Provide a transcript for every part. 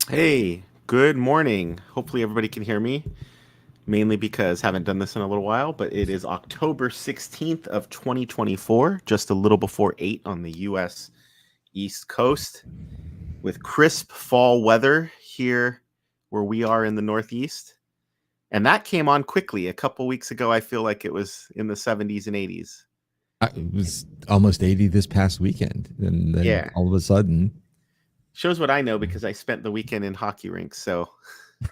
Hey, good morning. Hopefully everybody can hear me, mainly because I haven't done this in a little while, but it is October 16th of 2024, just a little before 8 on the US East Coast, with crisp fall weather here where we are in the Northeast. And that came on quickly. A couple weeks ago, I feel like it was in the 70s and 80s. It was almost 80 this past weekend, and then Yeah. all of a sudden, Shows what I know because I spent the weekend in hockey rinks, so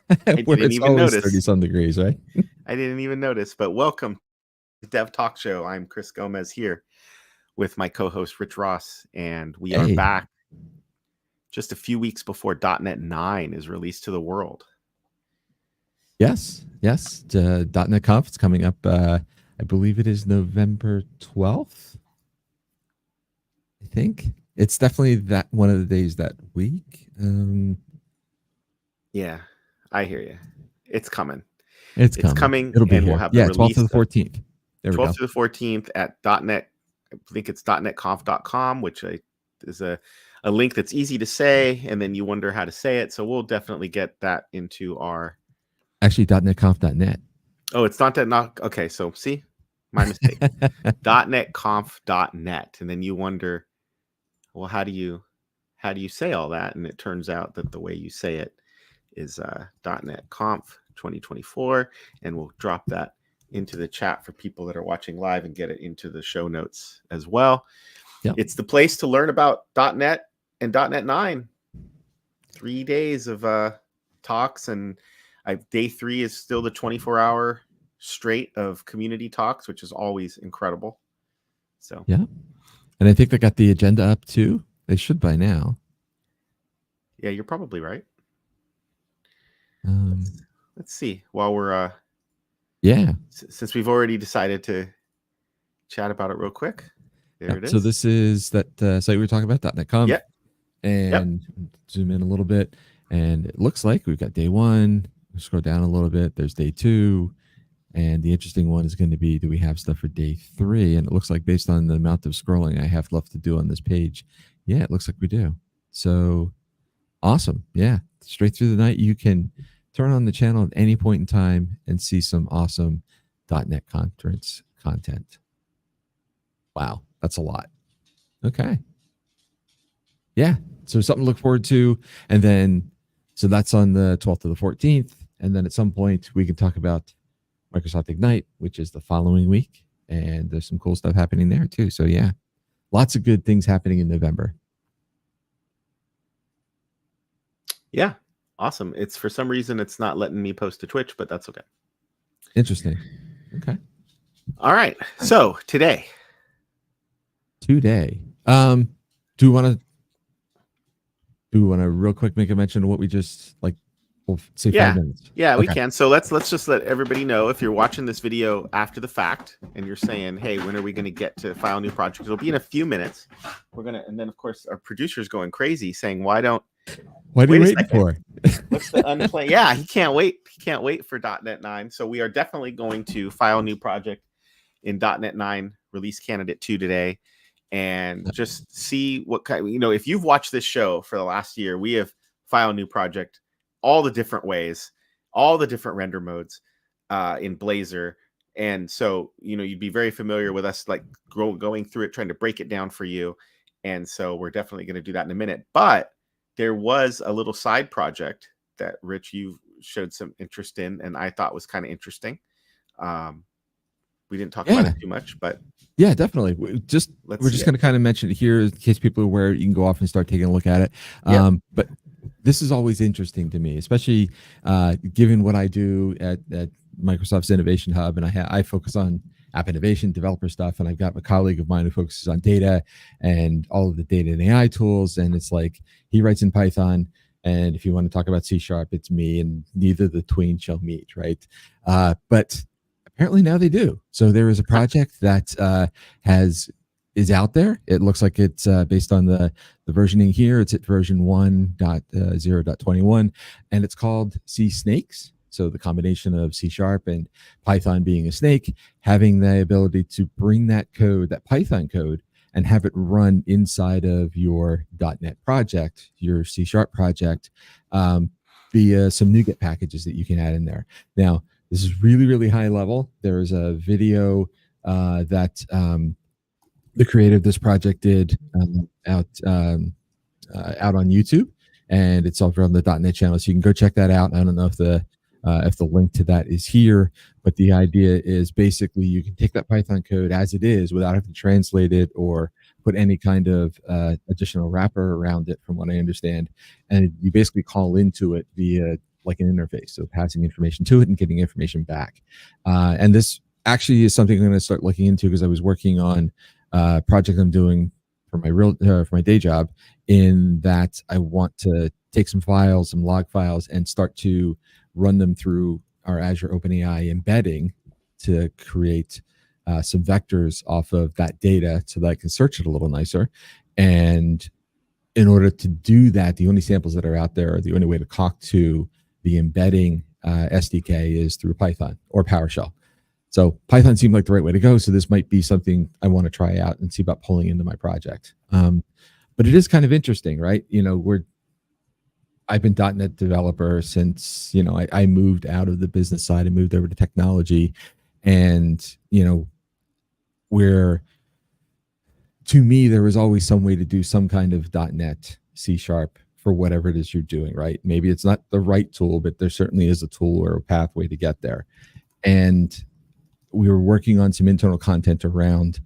I where didn't it's even always 30 notice. some degrees, right? I didn't even notice. But welcome to Dev Talk Show. I'm Chris Gomez here with my co-host Rich Ross, and we are Hey, back just a few weeks before .NET 9 is released to the world. yes. .NET Conf is coming up. I believe it is November 12th. I think it's definitely that one of the days that week. Yeah, I hear you. It's coming. It's It's coming. coming, It'll be and we'll here. have the Yeah, 12th to release the of 14th. There we 12th go. to the 14th at .NET. I think it's .NETconf.com, which is a link that's easy to say, and then you wonder how to say it. So we'll definitely get that into our. Actually, .NETconf.net. Oh, it's not that. Not okay. So see, my mistake. .NETconf.net, and then you wonder, well, how do you say all that? And it turns out that the way you say it is .NETConf 2024, and we'll drop that into the chat for people that are watching live and get it into the show notes as well. Yep. It's the place to learn about .NET and .NET 9. 3 days of talks, and day 3 is still the 24-hour straight of community talks, which is always incredible. So Yeah. And I think they got the agenda up too. They should by now. yeah, you're probably right. Um, Let's see. While we're yeah. since we've already decided to chat about it real quick, there it So is. this is that site we were talking about, .NET Conf. Yep. Yep. And zoom in a little bit. And it looks like we've got day one. We'll scroll down a little bit. There's day two. And the interesting one is going to be, do we have stuff for day three? And it looks like based on the amount of scrolling I have left to do on this page, yeah, it looks like we do. So awesome. Yeah. Straight through the night, you can turn on the channel at any point in time and see some awesome .NET conference content. Wow. That's a lot. Okay. Yeah. So something to look forward to. And then, so that's on the 12th to the 14th. And then at some point, we can talk about Microsoft Ignite, which is the following week. And there's some cool stuff happening there too. So, yeah, lots of good things happening in November. Yeah. Awesome. It's for some reason it's not letting me post to Twitch, but that's okay. Interesting. Okay. All right. So today. Do we want to real quick make a mention of what we just like? We'll say 5 minutes. Yeah, we Okay. can. So let's just let everybody know, if you're watching this video after the fact and you're saying, hey, when are we going to get to file new project? It'll be in a few minutes. And then of course our producer's going crazy saying, What are wait you a waiting second. for? What's the unplanned? Yeah, he can't wait. He can't wait for .NET 9. So we are definitely going to file a new project in .NET 9 release candidate 2 today, and just see what kind. If you've watched this show for the last year, we have filed a new project all the different ways, all the different render modes in Blazor. And so, you'd be very familiar with us, like going through it, trying to break it down for you. And so we're definitely going to do that in a minute. But there was a little side project that, Rich, you showed some interest in, and I thought was kind of interesting. We didn't talk about it too much, but yeah, definitely. We're just going to kind of mention it here in case people are aware. You can go off and start taking a look at it. But this is always interesting to me, especially given what I do at Microsoft's Innovation Hub, and I focus on app innovation, developer stuff, and I've got a colleague of mine who focuses on data and all of the data and AI tools. And it's like he writes in Python, and if you want to talk about C#, it's me, and neither the twain shall meet, right? But apparently now they do. So there is a project that is out there. It looks like it's based on the versioning here. It's at version 1.0.21, and it's called C Snakes. So the combination of C# and Python being a snake, having the ability to bring that code, that Python code, and have it run inside of your .NET project, your C# project, via some NuGet packages that you can add in there. Now, this is really, really high level. There is a video that the creator of this project did out on YouTube, and it's over on the .NET channel, so you can go check that out. I don't know if the link to that is here, but the idea is basically you can take that Python code as it is without having to translate it or put any kind of additional wrapper around it, from what I understand, and you basically call into it via like an interface, so passing information to it and getting information back. And this actually is something I'm going to start looking into, because I was working on a project I'm doing for my day job, in that I want to take some files, some log files, and start to run them through our Azure OpenAI embedding to create some vectors off of that data so that I can search it a little nicer. And in order to do that, the only samples that are out there, or the only way to talk to the embedding SDK, is through Python or PowerShell. So Python seemed like the right way to go. So this might be something I want to try out and see about pulling into my project. But it is kind of interesting, right? I've been .NET developer since, I moved out of the business side and moved over to technology. And, where to me, there was always some way to do some kind of .NET C# for whatever it is you're doing, right? Maybe it's not the right tool, but there certainly is a tool or a pathway to get there. And we were working on some internal content around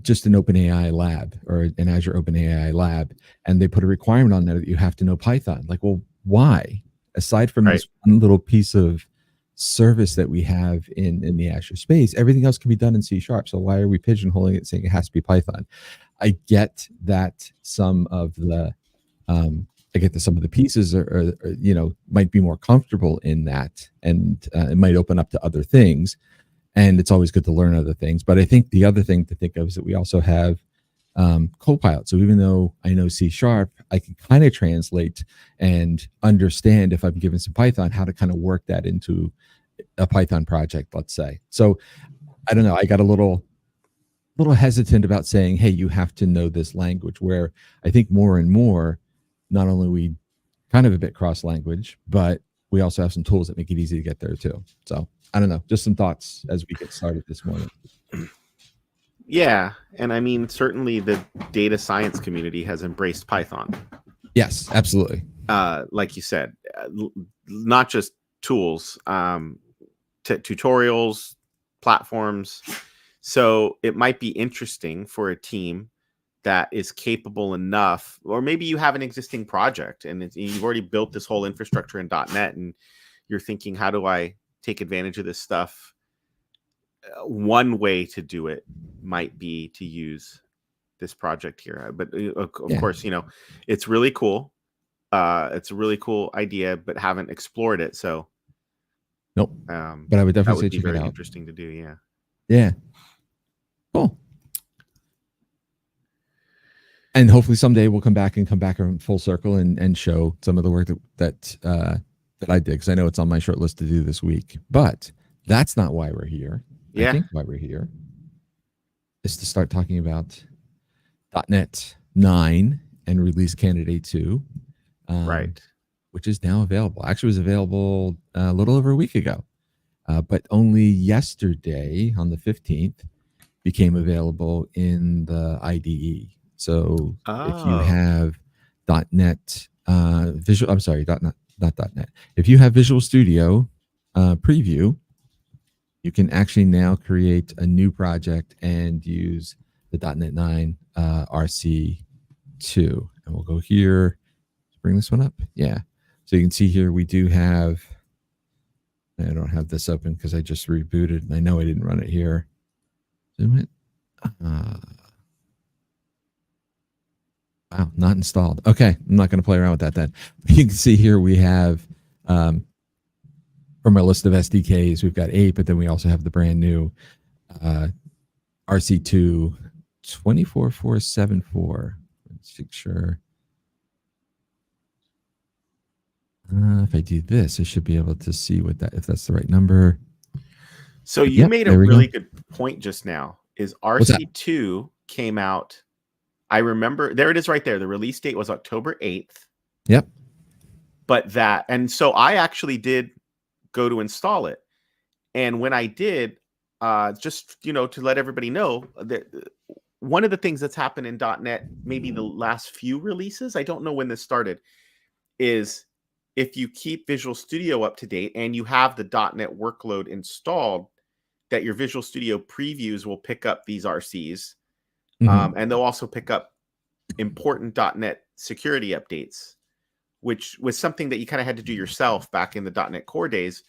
just an OpenAI lab, or an Azure OpenAI lab, and they put a requirement on there that you have to know Python. Like, well, why? Aside from this one little piece of service that we have in the Azure space, everything else can be done in C#. So why are we pigeonholing it, saying it has to be Python? I get that some of the pieces are might be more comfortable in that, and it might open up to other things. And it's always good to learn other things. But I think the other thing to think of is that we also have Copilot. So even though I know C#, I can kind of translate and understand, if I'm given some Python, how to kind of work that into a Python project, let's say. So I don't know. I got a little hesitant about saying, hey, you have to know this language, where I think more and more, not only we kind of a bit cross language, but we also have some tools that make it easy to get there too. So I don't know, just some thoughts as we get started this morning. Yeah. And I mean, certainly the data science community has embraced Python. Yes, absolutely. Like you said, not just tools, tutorials, platforms. So it might be interesting for a team that is capable enough, or maybe you have an existing project and you've already built this whole infrastructure in .NET, and you're thinking, how do I take advantage of this stuff? One way to do it might be to use this project here. But of course, it's really cool. It's a really cool idea, but haven't explored it. So nope. But I would definitely say check it out. Very interesting to do. Yeah. Yeah. Cool. And hopefully someday we'll come back in full circle and show some of the work that I did, because I know it's on my short list to do this week. But that's not why we're here. Yeah. I think why we're here is to start talking about .NET 9 and release candidate 2, right? Which is now available. Actually, was available a little over a week ago, but only yesterday on the 15th became available in the IDE. So if you have .NET Visual, I'm sorry, not .NET. If you have Visual Studio Preview, you can actually now create a new project and use the .NET 9 RC2. And we'll go here, bring this one up. Yeah. So you can see here we do have, I don't have this open because I just rebooted and I know I didn't run it here. Zoom it. Wow, not installed. Okay, I'm not going to play around with that then. You can see here we have, from our list of SDKs, we've got 8, but then we also have the brand new RC2 24474. Let's make sure. If I do this, I should be able to see if that's the right number. So you made a really good point just now. is What's that? RC2 came out. I remember, there it is right there. The release date was October 8th. Yep. But and so I actually did go to install it. And when I did, just, to let everybody know that one of the things that's happened in .NET, maybe the last few releases, I don't know when this started, is if you keep Visual Studio up to date and you have the .NET workload installed, that your Visual Studio previews will pick up these RCs. And they'll also pick up important .NET security updates, which was something that you kind of had to do yourself back in the .NET Core days.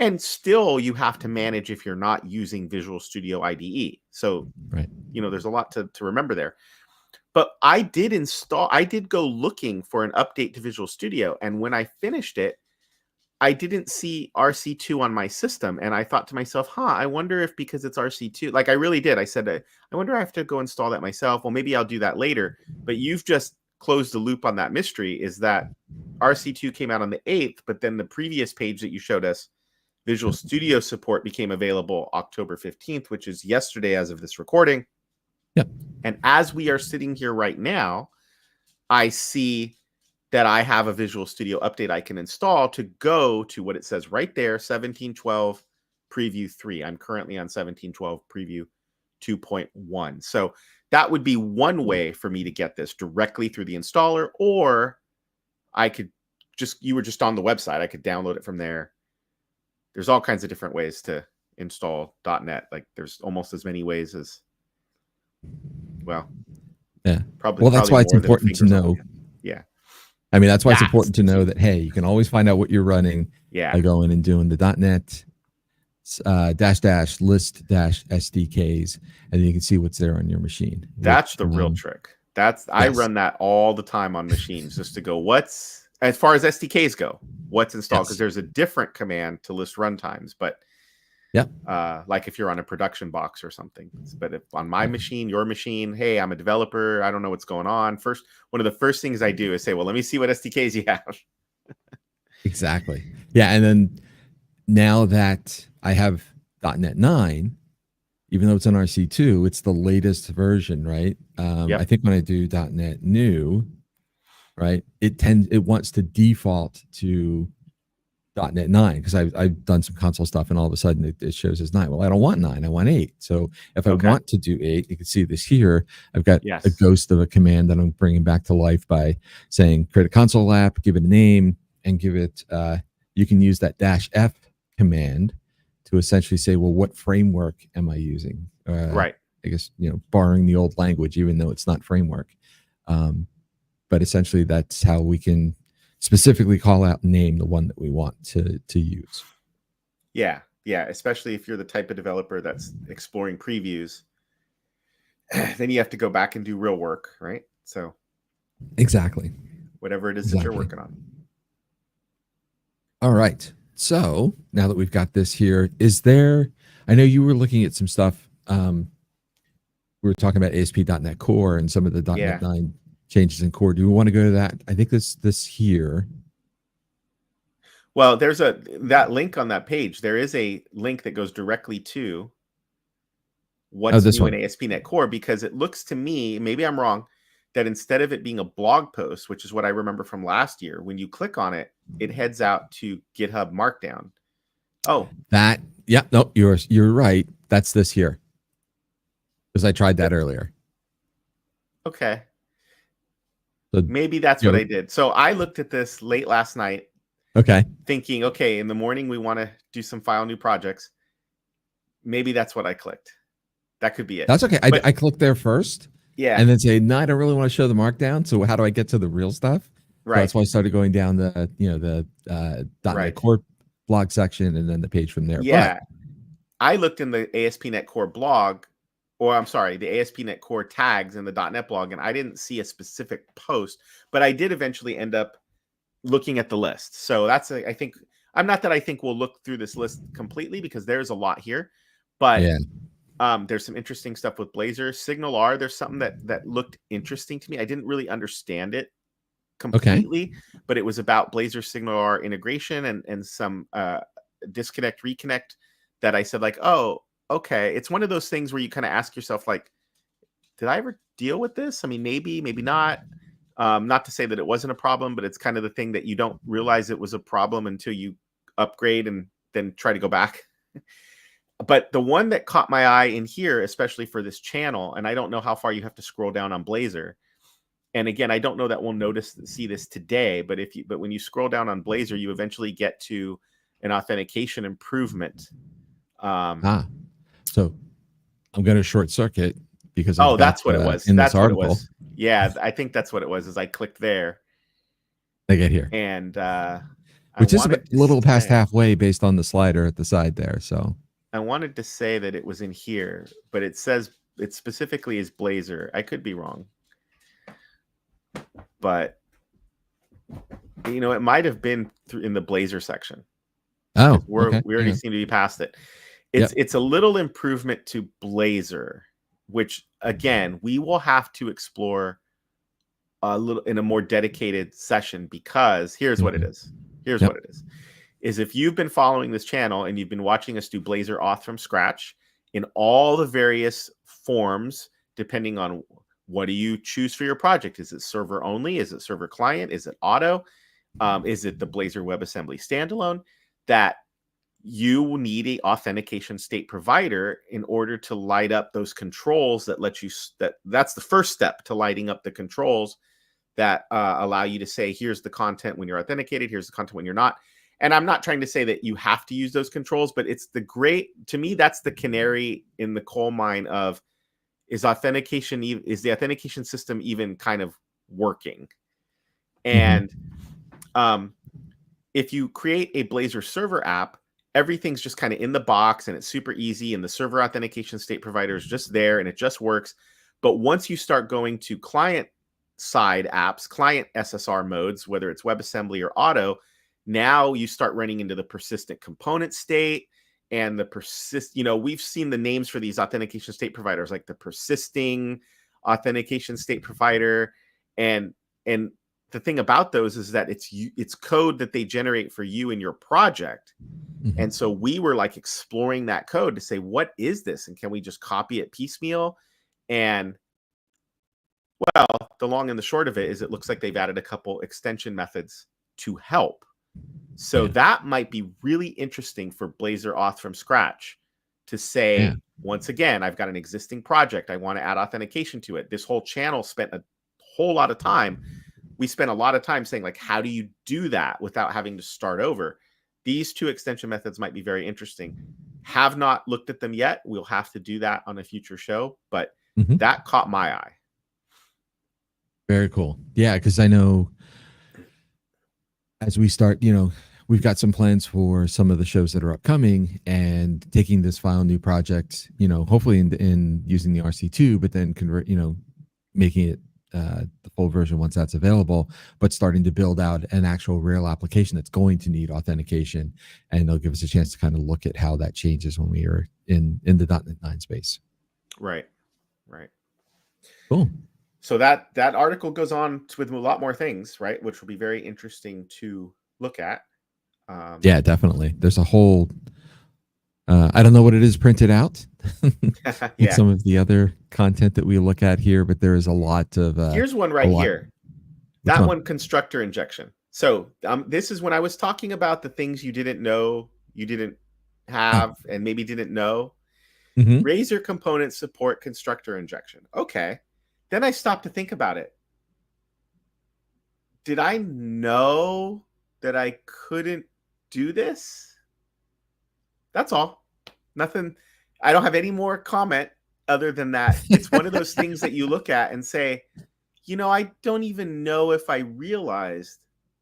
And still, you have to manage if you're not using Visual Studio IDE. So, right. There's a lot to remember there. But I did go looking for an update to Visual Studio. And when I finished it, I didn't see RC2 on my system. And I thought to myself, I wonder if because it's RC2, like I really did. I said, I wonder if I have to go install that myself. Well, maybe I'll do that later. But you've just closed the loop on that mystery, is that RC2 came out on the 8th, but then the previous page that you showed us, Visual Studio support became available October 15th, which is yesterday as of this recording. Yep. And as we are sitting here right now, I see that I have a Visual Studio update I can install to go to what it says right there, 17.12 Preview 3. I'm currently on 17.12 Preview 2.1. So that would be one way for me to get this directly through the installer, or I could you were just on the website, I could download it from there. There's all kinds of different ways to install .NET. Like there's almost as many ways as, yeah. Probably. That's why it's important to know. Yeah. I mean, that's why it's important to know that, hey, you can always find out what you're running by going and doing the .NET -- list SDKs, and then you can see what's there on your machine. That's the real trick. I run that all the time on machines just to go, as far as SDKs go, what's installed, because there's a different command to list runtimes, but like if you're on a production box or something. But if on my machine, your machine, hey, I'm a developer, I don't know what's going on. One of the first things I do is say, well, let me see what SDKs you have. Exactly. Yeah. And then now that I have .NET 9, even though it's on RC2, it's the latest version, right? I think when I do .NET New, right, it wants to default to .NET 9, because I've done some console stuff, and all of a sudden it shows as 9. Well, I don't want 9, I want 8. So if I want to do 8, you can see this here. I've got a ghost of a command that I'm bringing back to life by saying create a console app, give it a name, and give it. You can use that -f command to essentially say, well, what framework am I using? Right. I guess, borrowing the old language, even though it's not framework. But essentially, that's how we can specifically call out and name the one that we want to use. Yeah. Especially if you're the type of developer that's exploring previews, then you have to go back and do real work, right? So exactly, whatever it is that you're working on. All right. So now that we've got this here, I know you were looking at some stuff. We were talking about ASP.NET Core and some of the .NET 9 changes in Core. Do we want to go to that? I think this here. Well, there's that link on that page. There is a link that goes directly to what's new in ASP.NET Core, because it looks to me, maybe I'm wrong, that instead of it being a blog post, which is what I remember from last year, when you click on it, it heads out to GitHub Markdown. No, you're right. That's this here, because I tried that earlier. Okay. So maybe that's what I did. So I looked at this late last night. Okay. Thinking, in the morning we want to do some file new projects. Maybe that's what I clicked. That could be it. That's okay. I clicked there first. Yeah. And then say, no, I don't really want to show the markdown. So how do I get to the real stuff? Right. So that's why I started going down the .NET Core blog section, and then the page from there. Yeah. But I looked in the ASP.NET Core blog, or I'm sorry, the ASP.NET Core tags in the .NET blog, and I didn't see a specific post, but I did eventually end up looking at the list. So that's I think we'll look through this list completely, because there's a lot here, but there's some interesting stuff with Blazor. SignalR, there's something that looked interesting to me. I didn't really understand it completely, but it was about Blazor SignalR integration and some disconnect reconnect that I said, like, oh, okay, it's one of those things where you kind of ask yourself, like, did I ever deal with this? I mean, maybe, maybe not. Not to say that it wasn't a problem, but it's kind of the thing that you don't realize it was a problem until you upgrade and then try to go back. But the one that caught my eye in here, especially for this channel, and I don't know how far you have to scroll down on Blazor. And again, I don't know that we'll see this today, but when you scroll down on Blazor, you eventually get to an authentication improvement. So I'm going to short circuit because that's what it was. In that's this article. What it was. Yeah, I think that's what it was. Is I clicked there. I get here, and which is a little past halfway based on the slider at the side there. So I wanted to say that it was in here, but it says it specifically is Blazor. I could be wrong, but it might have been in the Blazor section. Oh, we already seem to be past it. It's a little improvement to Blazor, which again we will have to explore a little in a more dedicated session, because here's what it is. Here's what it is if you've been following this channel and you've been watching us do Blazor auth from scratch in all the various forms, depending on what do you choose for your project. Is it server only? Is it server client? Is it auto? Is it the Blazor WebAssembly standalone? That you need a authentication state provider in order to light up those controls that let you, that's the first step to lighting up the controls that allow you to say, here's the content when you're authenticated, here's the content when you're not. And I'm not trying to say that you have to use those controls, but it's to me, that's the canary in the coal mine of, is the authentication system even kind of working? And if you create a Blazor server app, everything's just kind of in the box and it's super easy, and the server authentication state provider is just there and it just works. But once you start going to client side apps, client SSR modes, whether it's WebAssembly or auto, now you start running into the persistent component state and we've seen the names for these authentication state providers, like the persisting authentication state provider. And the thing about those is that it's code that they generate for you in your project. And so we were like exploring that code to say, what is this? And can we just copy it piecemeal? And well, the long and the short of it is it looks like they've added a couple extension methods to help. So that might be really interesting for Blazor auth from scratch to say, once again, I've got an existing project. I want to add authentication to it. This whole channel spent a whole lot of time. We spent a lot of time saying, like, how do you do that without having to start over? These two extension methods might be very interesting. Have not looked at them yet. We'll have to do that on a future show, but that caught my eye. Very cool. Yeah, because I know as we start, we've got some plans for some of the shows that are upcoming, and taking this file new project, hopefully in using the RC2, but then convert, making it the full version once that's available, but starting to build out an actual real application that's going to need authentication, and they'll give us a chance to kind of look at how that changes when we are in the .NET 9 space. Right. Cool. So that article goes on with a lot more things, right? Which will be very interesting to look at. Yeah, definitely. There's a whole, I don't know what it is printed out. Some of the other content that we look at here, but there is a lot of. Here's one right here. That one, constructor injection. So this is when I was talking about the things you didn't know, you didn't have, and maybe didn't know. Razor components support constructor injection. Okay. Then I stopped to think about it. Did I know that I couldn't do this? That's all. Nothing. I don't have any more comment other than that. It's one of those things that you look at and say, I don't even know if I realized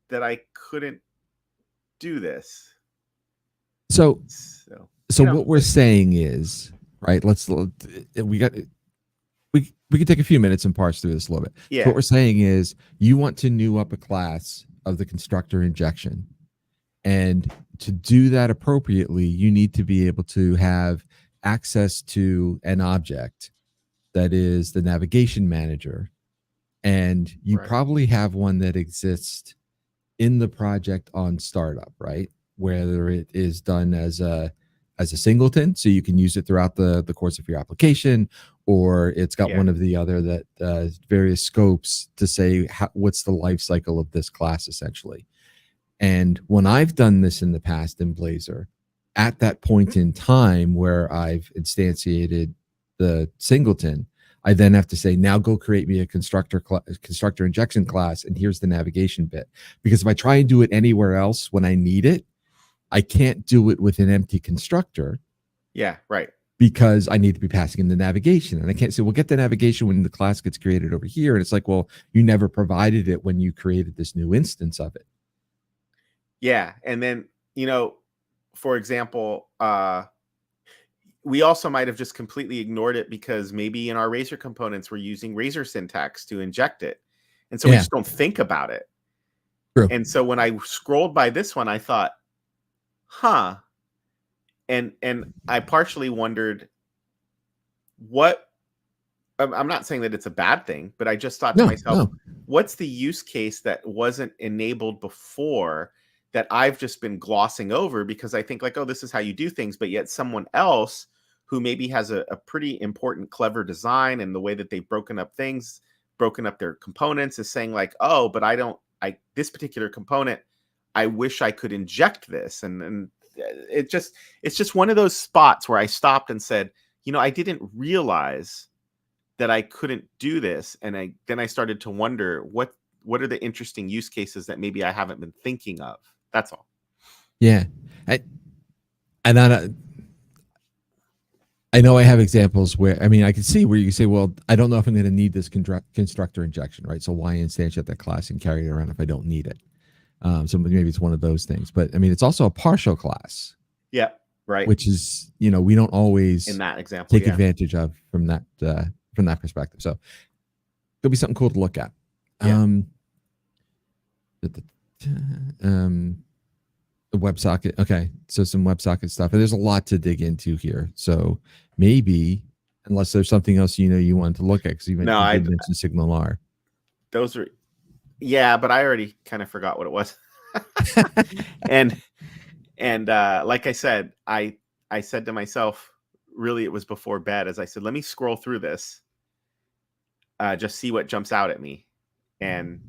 that I couldn't do this. So what we're saying is, right, we can take a few minutes and parse through this a little bit. Yeah. So what we're saying is you want to new up a class of the constructor injection. And to do that appropriately, you need to be able to have access to an object that is the navigation manager. And you probably have one that exists in the project on startup, right? Whether it is done as a as a singleton, so you can use it throughout the course of your application, or it's got one of the other that various scopes to say what's the life cycle of this class essentially. And when I've done this in the past in Blazor, at that point in time where I've instantiated the singleton, I then have to say, now go create me a constructor injection class, and here's the navigation bit. Because if I try and do it anywhere else when I need it, I can't do it with an empty constructor. Yeah, right. Because I need to be passing in the navigation. And I can't say, well, get the navigation when the class gets created over here. And it's like, well, you never provided it when you created this new instance of it. Yeah. And then, for example, we also might have just completely ignored it because maybe in our Razor components, we're using Razor syntax to inject it. And so we just don't think about it. True. And so when I scrolled by this one, I thought, huh. And I partially wondered I'm not saying that it's a bad thing, but I just thought to myself, what's the use case that wasn't enabled before that I've just been glossing over because I think like, oh, this is how you do things. But yet someone else who maybe has a pretty important, clever design and the way that they've broken up their components is saying like, oh, but this particular component, I wish I could inject this. And it's just one of those spots where I stopped and said, I didn't realize that I couldn't do this. And then I started to wonder what are the interesting use cases that maybe I haven't been thinking of. That's all. Yeah. I know I have examples where, I can see where you can say, well, I don't know if I'm going to need this constructor injection, right? So why instantiate that class and carry it around if I don't need it? So maybe it's one of those things, but it's also a partial class. Yeah. Right. Which is, we don't always in that example take advantage of from that perspective. So it'll be something cool to look at. Yeah. The WebSocket. Okay. So some WebSocket stuff. And there's a lot to dig into here. So maybe, unless there's something else you wanted to look at, because you mentioned Signal R. Those are, but I already kind of forgot what it was. and like I said, I said to myself, really, it was before bed, as I said, let me scroll through this, just see what jumps out at me. And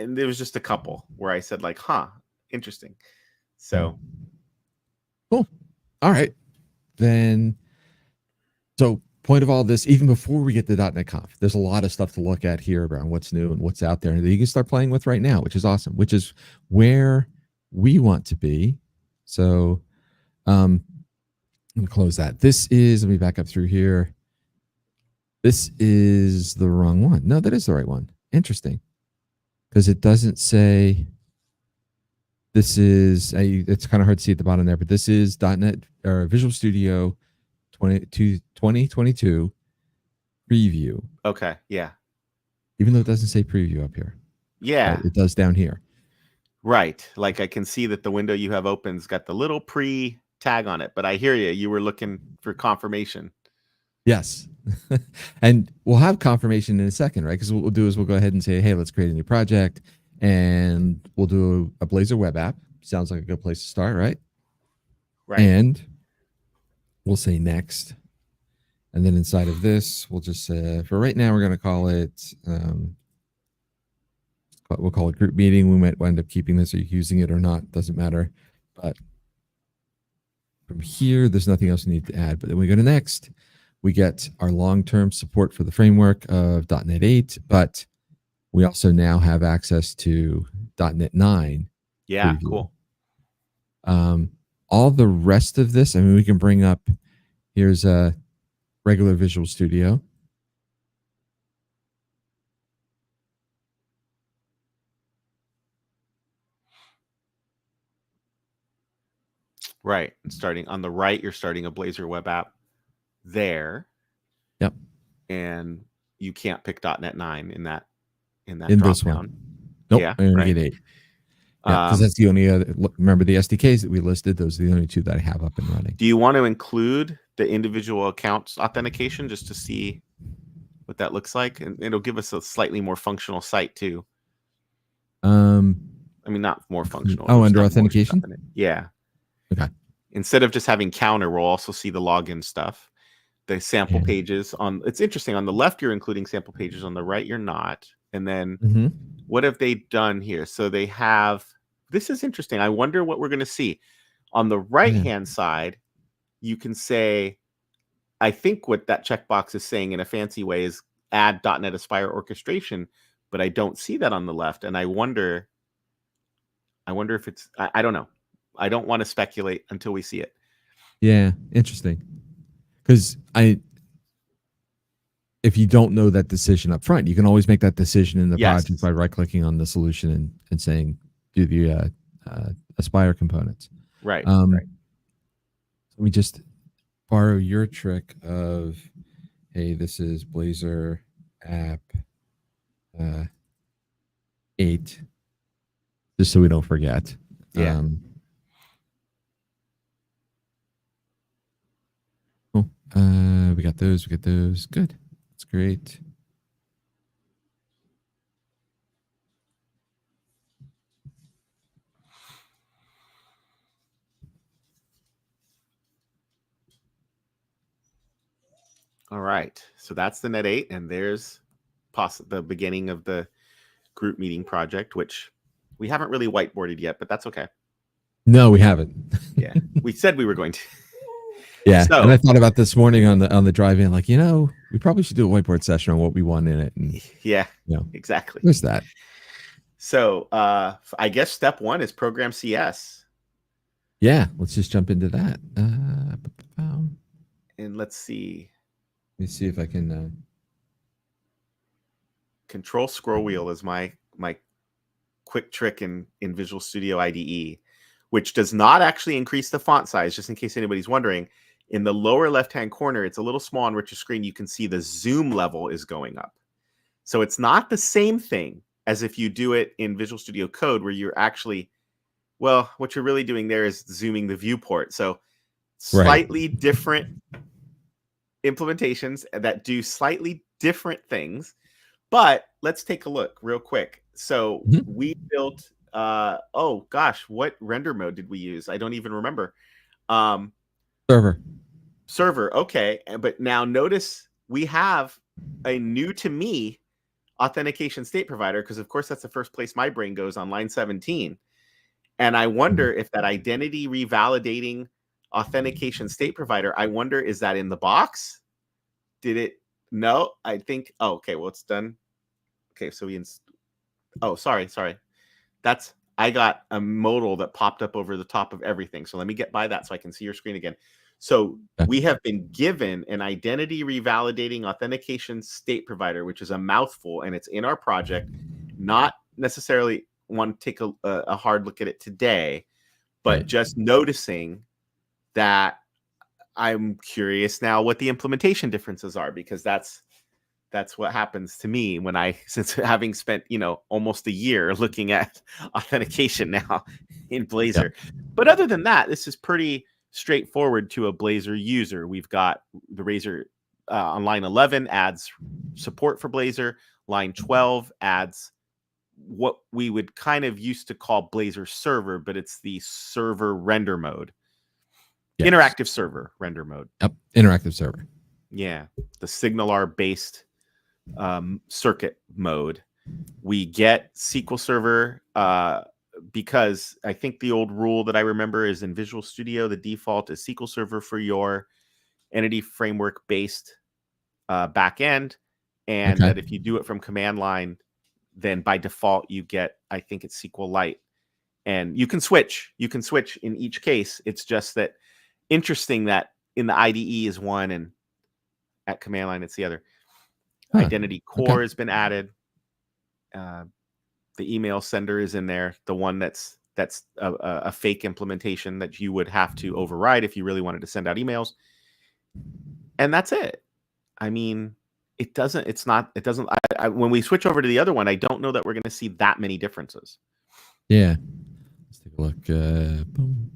there was just a couple where I said like, huh, interesting. So. Cool. All right. Then, so point of all this, even before we get to .NET Conf, there's a lot of stuff to look at here around what's new and what's out there and that you can start playing with right now, which is awesome, which is where we want to be. So I'm going to close that. Let me back up through here. This is the wrong one. No, that is the right one. Interesting. Because it doesn't say this is, it's kind of hard to see at the bottom there, but this is .NET or Visual Studio 2022 preview. Okay. Yeah. Even though it doesn't say preview up here. Yeah. It does down here. Right. Like I can see that the window you have open's got the little pre tag on it, but I hear you. You were looking for confirmation. Yes. And we'll have confirmation in a second, right? Because what we'll do is we'll go ahead and say, hey, let's create a new project and we'll do a Blazor web app. Sounds like a good place to start, right? Right. And we'll say next. And then inside of this, we'll just for right now, we're going to call it, we'll call it group meeting. We might wind up keeping this or using it or not. Doesn't matter. But from here, there's nothing else we need to add. But then we go to next. We get our long-term support for the framework of .NET 8, but we also now have access to .NET 9. Yeah, preview. Cool. All the rest of this, we can bring up, here's a regular Visual Studio. Right. And starting on the right, you're starting a Blazor web app there. Yep. And you can't pick .NET 9 in that in drop this down. one. Nope. Yeah, I'm going to get 8. Yeah, because that's the only other. Remember the SDKs that we listed; those are the only two that I have up and running. Do you want to include the individual accounts authentication just to see what that looks like? And it'll give us a slightly more functional site too. Not more functional. Oh, under authentication. Yeah. Okay. Instead of just having counter, we'll also see the login stuff. The sample pages it's interesting. On the left, you're including sample pages. On the right, you're not. And then what have they done here? So they have, this is interesting. I wonder what we're going to see. On the right-hand side, you can say, I think what that checkbox is saying in a fancy way is add .NET Aspire orchestration, but I don't see that on the left. And I wonder if it's, I don't know. I don't want to speculate until we see it. Yeah, interesting. Because if you don't know that decision up front, you can always make that decision in the project by right-clicking on the solution and saying, do the Aspire components. Right. Let me just borrow your trick of, hey, this is Blazor app 8, just so we don't forget. Yeah. Cool. We got those. Good. That's great. All right. So that's the Net 8, and there's the beginning of the group meeting project, which we haven't really whiteboarded yet, but that's okay. No, we haven't. Yeah. We said we were going to. Yeah. So, and I thought about this morning on the drive in, like, we probably should do a whiteboard session on what we want in it. And, exactly. There's that. So I guess step 1 is program CS. Yeah. Let's just jump into that. And let's see. Let me see if I can. Control scroll wheel is my quick trick in Visual Studio IDE, which does not actually increase the font size, just in case anybody's wondering. In the lower left-hand corner, it's a little small on Rich's screen. You can see the zoom level is going up. So it's not the same thing as if you do it in Visual Studio Code, where you're actually, well, what you're really doing there is zooming the viewport. So slightly different implementations that do slightly different things. But let's take a look real quick. So we built, oh gosh, what render mode did we use? I don't even remember. Server. Okay. But now notice we have a new to me authentication state provider, because of course that's the first place my brain goes on line 17. And I wonder if that identity revalidating authentication state provider, I wonder, is that in the box? Did it? No, I think, okay, well, it's done. Okay, so sorry. I got a modal that popped up over the top of everything. So let me get by that so I can see your screen again. So we have been given an identity revalidating authentication state provider, which is a mouthful, and it's in our project. Not necessarily want to take a hard look at it today, but just noticing that I'm curious now what the implementation differences are, because that's what happens to me when since having spent, almost a year looking at authentication now in Blazor. But other than that, this is pretty straightforward to a Blazor user. We've got the Razor on line 11 adds support for Blazor. Line 12 adds what we would kind of used to call Blazor server, but it's the server render mode. Yes. Interactive server render mode. Yep. Interactive server. Yeah. The SignalR based circuit mode. We get SQL Server because I think the old rule that I remember is in Visual Studio, the default is SQL Server for your entity framework based backend, and that if you do it from command line, then by default you get, I think it's SQLite, and you can switch. You can switch in each case. It's just that interesting that in the IDE is one, and at command line it's the other. Identity core has been added. The email sender is in there. The one that's a fake implementation that you would have to override if you really wanted to send out emails. And that's it. I mean, when we switch over to the other one, I don't know that we're going to see that many differences. Yeah. Let's take a look. Boom.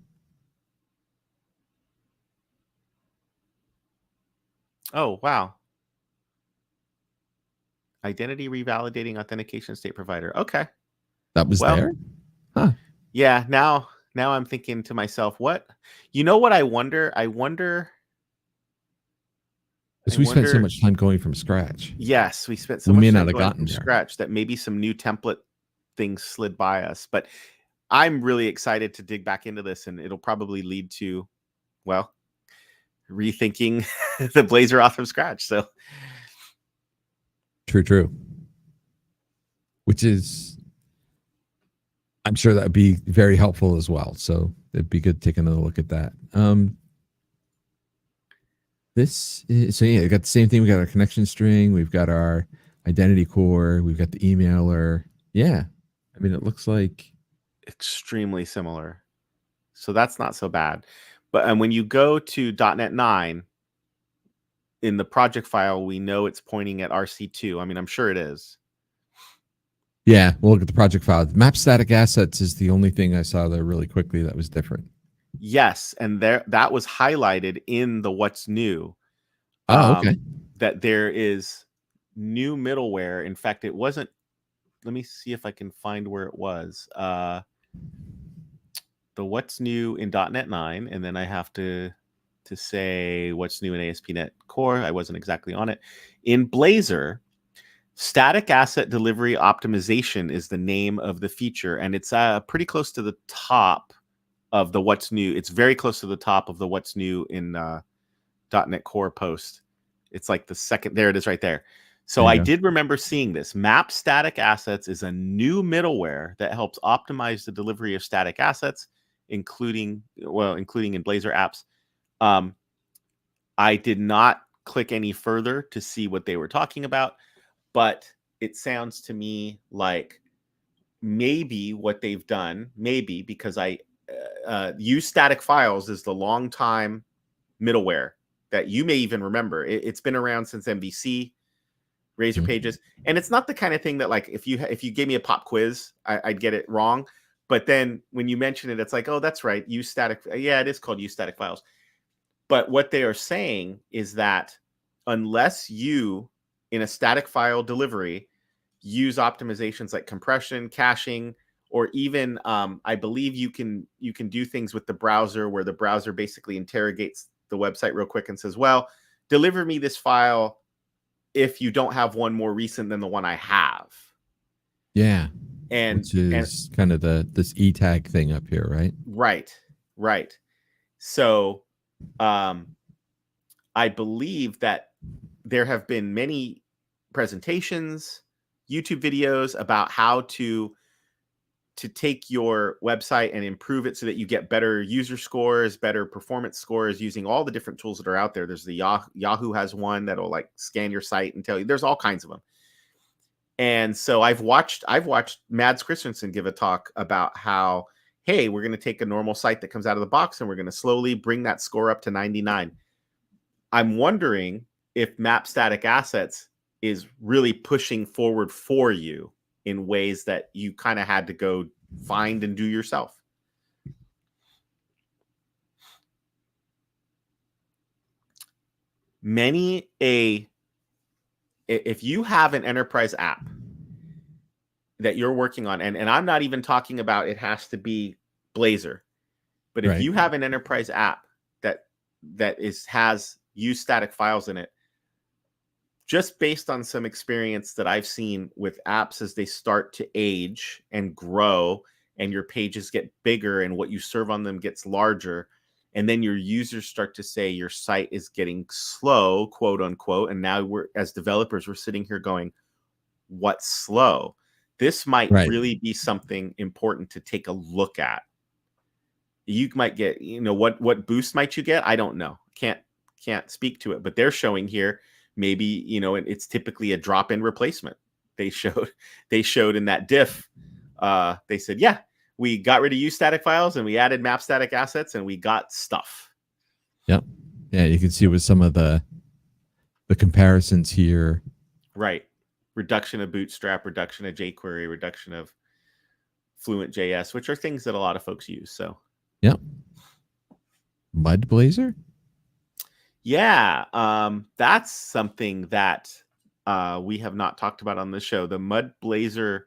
Oh, wow. Identity revalidating authentication state provider. Okay. That was there? Huh. Yeah. Now now I'm thinking to myself, what I wonder? Because we spent so much time going from scratch. Yes, we spent so We much may not time have going gotten from there. scratch that maybe some new template things slid by us. But I'm really excited to dig back into this, and it'll probably lead to, well, rethinking the Blazor auth from scratch. So True. Which is, I'm sure that would be very helpful as well. So it'd be good to take another look at that. So yeah, we got the same thing. We got our connection string. We've got our identity core. We've got the emailer. Yeah. I mean, it looks like extremely similar. So that's not so bad. But when you go to .NET 9, in the project file, we know it's pointing at RC2. I mean, I'm sure it is. Yeah, we'll look at the project file. Map static assets is the only thing I saw there really quickly that was different. Yes, and that was highlighted in the what's new. Oh, okay. That there is new middleware. In fact, it wasn't. Let me see if I can find where it was. The what's new in .NET 9, and then I have to say what's new in ASP.NET Core. I wasn't exactly on it. In Blazor, static asset delivery optimization is the name of the feature, and it's pretty close to the top of the what's new. It's very close to the top of the what's new in .NET Core post. It's like the second. There it is right there. So I did remember seeing this. Map static assets is a new middleware that helps optimize the delivery of static assets, including in Blazor apps. I did not click any further to see what they were talking about, but it sounds to me like maybe what they've done, maybe because I use static files is the long time middleware that you may even remember. It's been around since MVC, Razor Pages, and it's not the kind of thing that, like, if you gave me a pop quiz, I'd get it wrong. But then when you mention it, it's like, oh, that's right, use static. Yeah, it is called use static files. But what they are saying is that unless you, in a static file delivery, use optimizations like compression, caching, or even I believe you can do things with the browser where the browser basically interrogates the website real quick and says, well, deliver me this file if you don't have one more recent than the one I have. Yeah. Which is kind of this E tag thing up here, right? Right. So I believe that there have been many presentations, YouTube videos about how to take your website and improve it so that you get better user scores, better performance scores using all the different tools that are out there. There's the Yahoo has one that'll like scan your site and tell you. There's all kinds of them. And so I've watched Mads Christensen give a talk about how, hey, we're going to take a normal site that comes out of the box and we're going to slowly bring that score up to 99. I'm wondering if map static assets is really pushing forward for you in ways that you kind of had to go find and do yourself. If you have an enterprise app that you're working on, and I'm not even talking about it has to be Blazor, but if you have an enterprise app that has used static files in it, just based on some experience that I've seen with apps as they start to age and grow and your pages get bigger and what you serve on them gets larger, and then your users start to say your site is getting slow, quote unquote, and now as developers, we're sitting here going, what's slow? This might really be something important to take a look at. You might get, what boost might you get? I don't know. Can't speak to it, but they're showing here maybe, it's typically a drop-in replacement. They showed in that diff. They said, yeah, we got rid of use static files and we added map static assets and we got stuff. Yep. Yeah, you can see with some of the comparisons here. Right. Reduction of Bootstrap, reduction of jQuery, reduction of Fluent.js, which are things that a lot of folks use. So, yep. Mud Blazor? Yeah, that's something that we have not talked about on the show. The Mud Blazor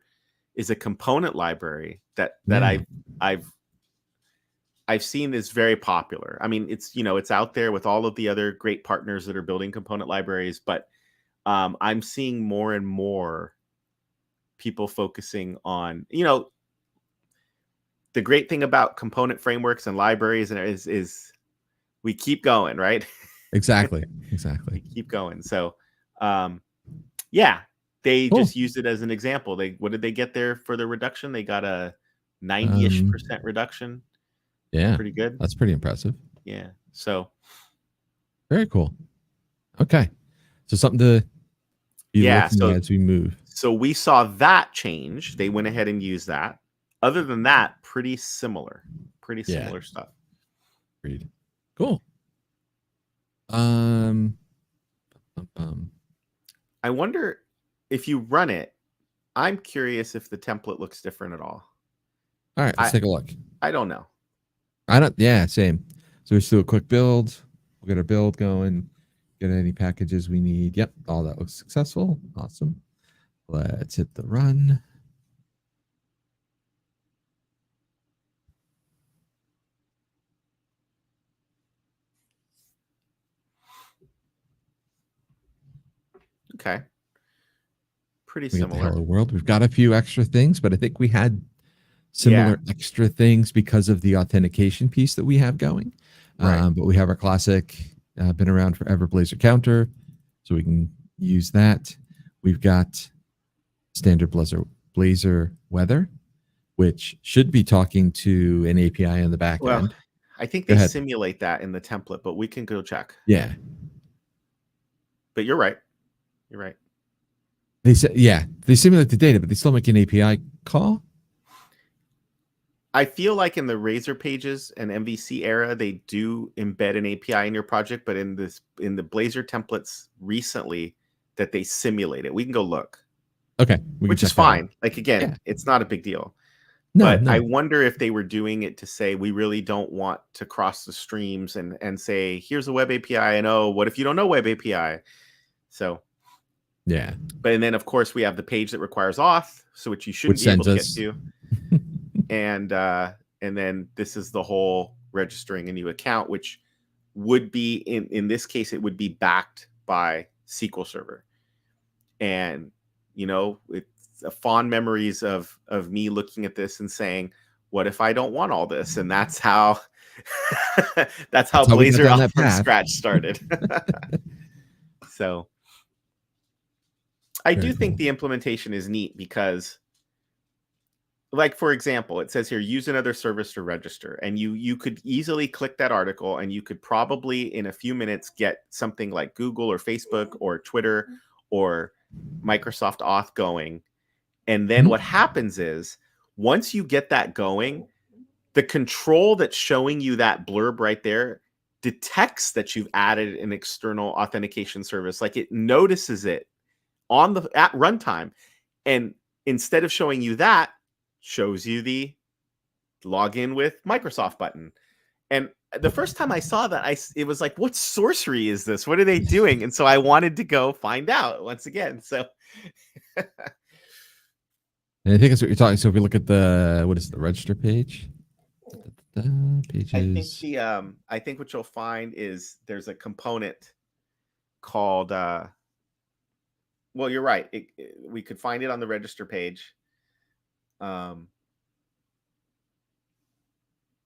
is a component library that I've I've seen is very popular. I mean, it's, you know, it's out there with all of the other great partners that are building component libraries, but I'm seeing more and more people focusing on, you know, the great thing about component frameworks and libraries and is we keep going, right? Exactly. We Exactly. keep going. So, yeah, they Cool. just used it as an example. What did they get there for the reduction? They got a 90-ish% reduction. Yeah, Pretty good. that's pretty impressive. Yeah. So Very cool. Okay, so something to be looking at as we move. So we saw that change. They went ahead and used that. Other than that, pretty similar stuff. Agreed. Cool. Um, I wonder if you run it. I'm curious if the template looks different at all. All right, let's take a look. I don't know. Yeah, same. So let's do a quick build. We'll get our build going. Get any packages we need. Yep, all that looks successful. Awesome. Let's hit the run. Okay. Pretty We got the similar. hello world. We've got a few extra things, but I think we had similar extra things because of the authentication piece that we have going. Right. But we have our classic, been around forever Blazor counter, so we can use that. We've got standard Blazor weather, which should be talking to an API in the back end. I think they simulate that in the template, but we can go check. Yeah. But you're right. You're right. They said, yeah, they simulate the data, but they still make an API call. I feel like in the Razor pages and MVC era, they do embed an API in your project, but in the Blazor templates recently that they simulate it. We can go look. Okay. Which is fine. Like, again, it's not a big deal. But I wonder if they were doing it to say, we really don't want to cross the streams and say, here's a web API. And oh, what if you don't know web API? So, yeah. But and then, of course, we have the page that requires auth, so which you shouldn't be able to get to. And then this is the whole registering a new account, which would be, in this case, it would be backed by SQL Server. And, you know, it's fond memories of me looking at this and saying, what if I don't want all this? And that's how Blazor off from scratch started. So I do think the implementation is neat because, like, for example, it says here, use another service to register. And you could easily click that article and you could probably in a few minutes get something like Google or Facebook or Twitter or Microsoft Auth going. And then what happens is once you get that going, the control that's showing you that blurb right there detects that you've added an external authentication service. Like, it notices it at runtime. And instead of showing you that, shows you the login with Microsoft button. And the first time I saw that, it was like, what sorcery is this? What are they doing? And so I wanted to go find out once again. So and I think that's what you're talking. So if we look at the register page? Pages. I think what you'll find is there's a component called well, you're right. We could find it on the register page. But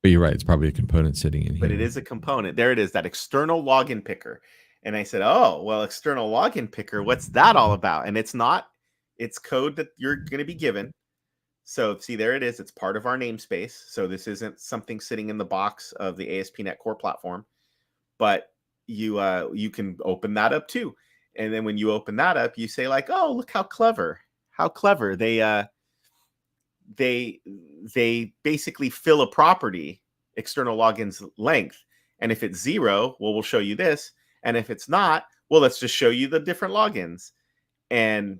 you're right. It's probably a component sitting in here. But it is a component. There it is, that external login picker. And I said, oh, well, external login picker, what's that all about? And it's not. It's code that you're going to be given. So see, there it is. It's part of our namespace. So this isn't something sitting in the box of the ASP.NET Core platform. But you can open that up too. And then when you open that up, you say like, oh, look how clever. How clever. They basically fill a property, external login's length. And if it's 0, well, we'll show you this. And if it's not, well, let's just show you the different logins. And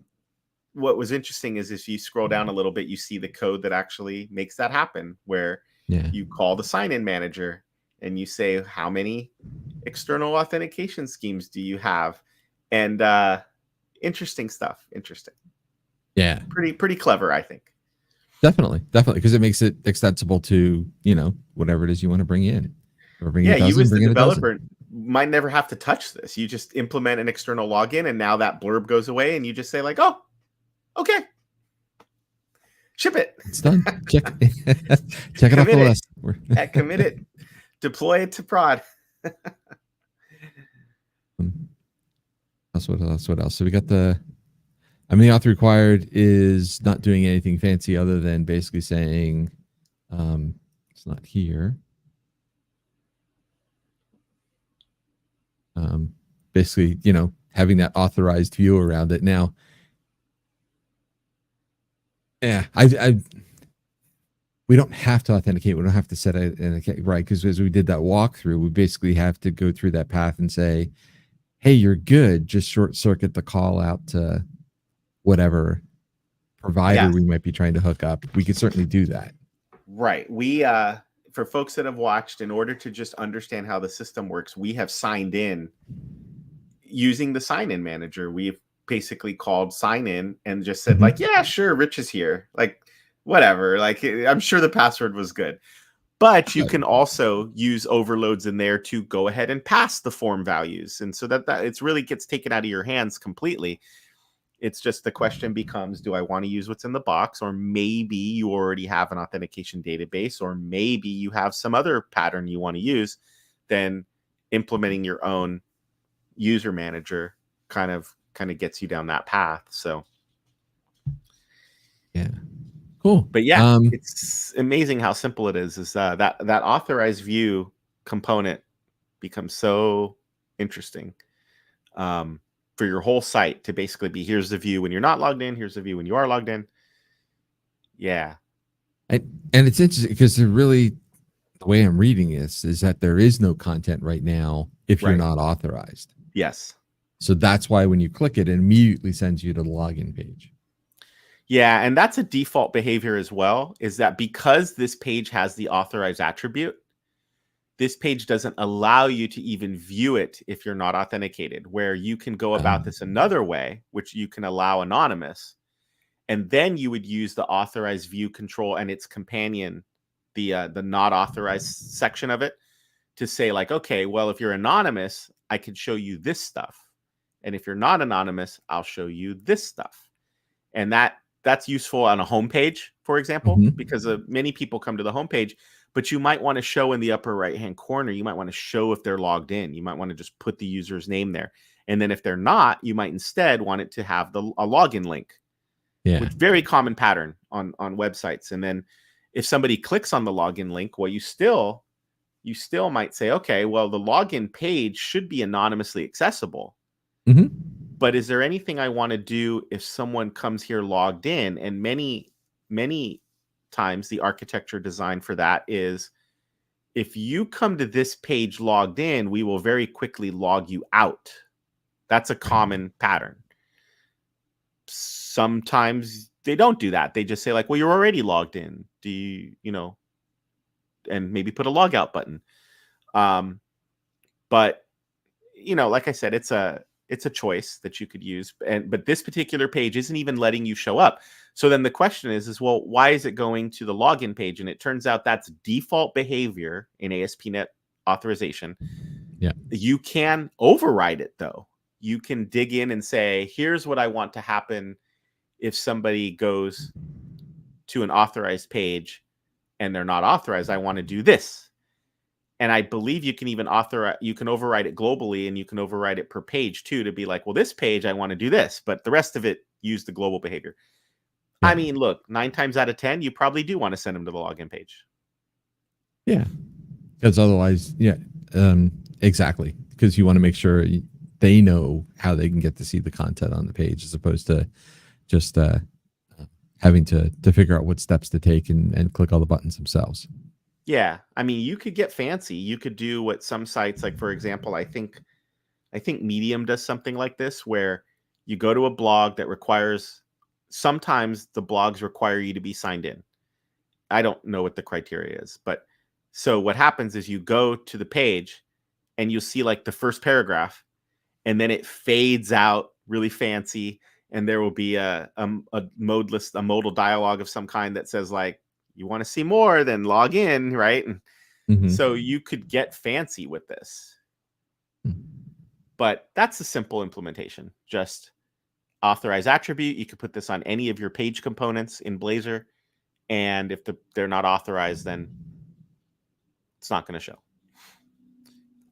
what was interesting is if you scroll down a little bit, you see the code that actually makes that happen, where you call the sign-in manager and you say, how many external authentication schemes do you have? And interesting stuff. Interesting. Yeah. Pretty clever, I think. Definitely, because it makes it extensible to, whatever it is you want to bring in. Or bring in Yeah, a you dozen, as the bring in a dozen. developer might never have to touch this. You just implement an external login, and now that blurb goes away, and you just say like, "Oh, okay, ship it, It's done. Check check it off the commit it, list. commit it, deploy it to prod." What else? So we got the auth required is not doing anything fancy other than basically saying it's not here. Basically, having that authorized view around it. Now, yeah, we don't have to authenticate. We don't have to set an account, right? Because as we did that walkthrough, we basically have to go through that path and say, hey, you're good. Just short circuit the call out to whatever provider we might be trying to hook up. We could certainly do that. Right. We, for folks that have watched, in order to just understand how the system works, we have signed in using the sign-in manager. We've basically called sign in and just said like, yeah, sure, Rich is here. Like, whatever. Like, I'm sure the password was good. But you can also use overloads in there to go ahead and pass the form values. And so that it's really gets taken out of your hands completely. It's just the question becomes, do I want to use what's in the box? Or maybe you already have an authentication database, or maybe you have some other pattern you want to use. Then implementing your own user manager kind of gets you down that path. So yeah. Cool. But yeah, it's amazing how simple it is. That authorized view component becomes so interesting for your whole site to basically be, here's the view when you're not logged in, here's the view when you are logged in. Yeah. And it's interesting because the way I'm reading this is that there is no content right now if you're not authorized. Yes. So that's why when you click it, it immediately sends you to the login page. Yeah, and that's a default behavior as well, is that because this page has the authorized attribute, this page doesn't allow you to even view it if you're not authenticated, where you can go about this another way, which you can allow anonymous. And then you would use the authorized view control and its companion, the not authorized section of it, to say like, okay, well, if you're anonymous, I can show you this stuff. And if you're not anonymous, I'll show you this stuff. And that's useful on a homepage, for example, because many people come to the homepage, but you might want to show in the upper right-hand corner, you might want to show if they're logged in. You might want to just put the user's name there. And then if they're not, you might instead want it to have a login link. Yeah. Which very common pattern on websites. And then if somebody clicks on the login link, well, you still might say, okay, well, the login page should be anonymously accessible. But is there anything I want to do if someone comes here logged in? And many, many times the architecture design for that is, if you come to this page logged in, we will very quickly log you out. That's a common pattern. Sometimes they don't do that. They just say like, well, you're already logged in. Do you, and maybe put a logout button. But, like I said, it's a choice that you could use. But this particular page isn't even letting you show up. So then the question is, well, why is it going to the login page? And it turns out that's default behavior in ASP.NET authorization. Yeah. You can override it though. You can dig in and say, here's what I want to happen if somebody goes to an authorized page and they're not authorized. I want to do this. And I believe you can even you can override it globally, and you can override it per page too, to be like, well, this page, I want to do this, but the rest of it, use the global behavior. Yeah. I mean, look, 9 times out of 10, you probably do want to send them to the login page. Yeah. Because otherwise, yeah, exactly. Because you want to make sure they know how they can get to see the content on the page, as opposed to just having to figure out what steps to take and click all the buttons themselves. Yeah, I mean, you could get fancy. You could do what some sites, like for example, I think Medium does something like this, where you go to a blog that requires, sometimes the blogs require you to be signed in. I don't know what the criteria is, but so what happens is you go to the page and you'll see like the first paragraph, and then it fades out really fancy, and there will be a modal dialogue of some kind that says like, you want to see more, then log in, right? And so you could get fancy with this, but that's a simple implementation. Just authorize attribute. You could put this on any of your page components in Blazor, and if they're not authorized, then it's not going to show.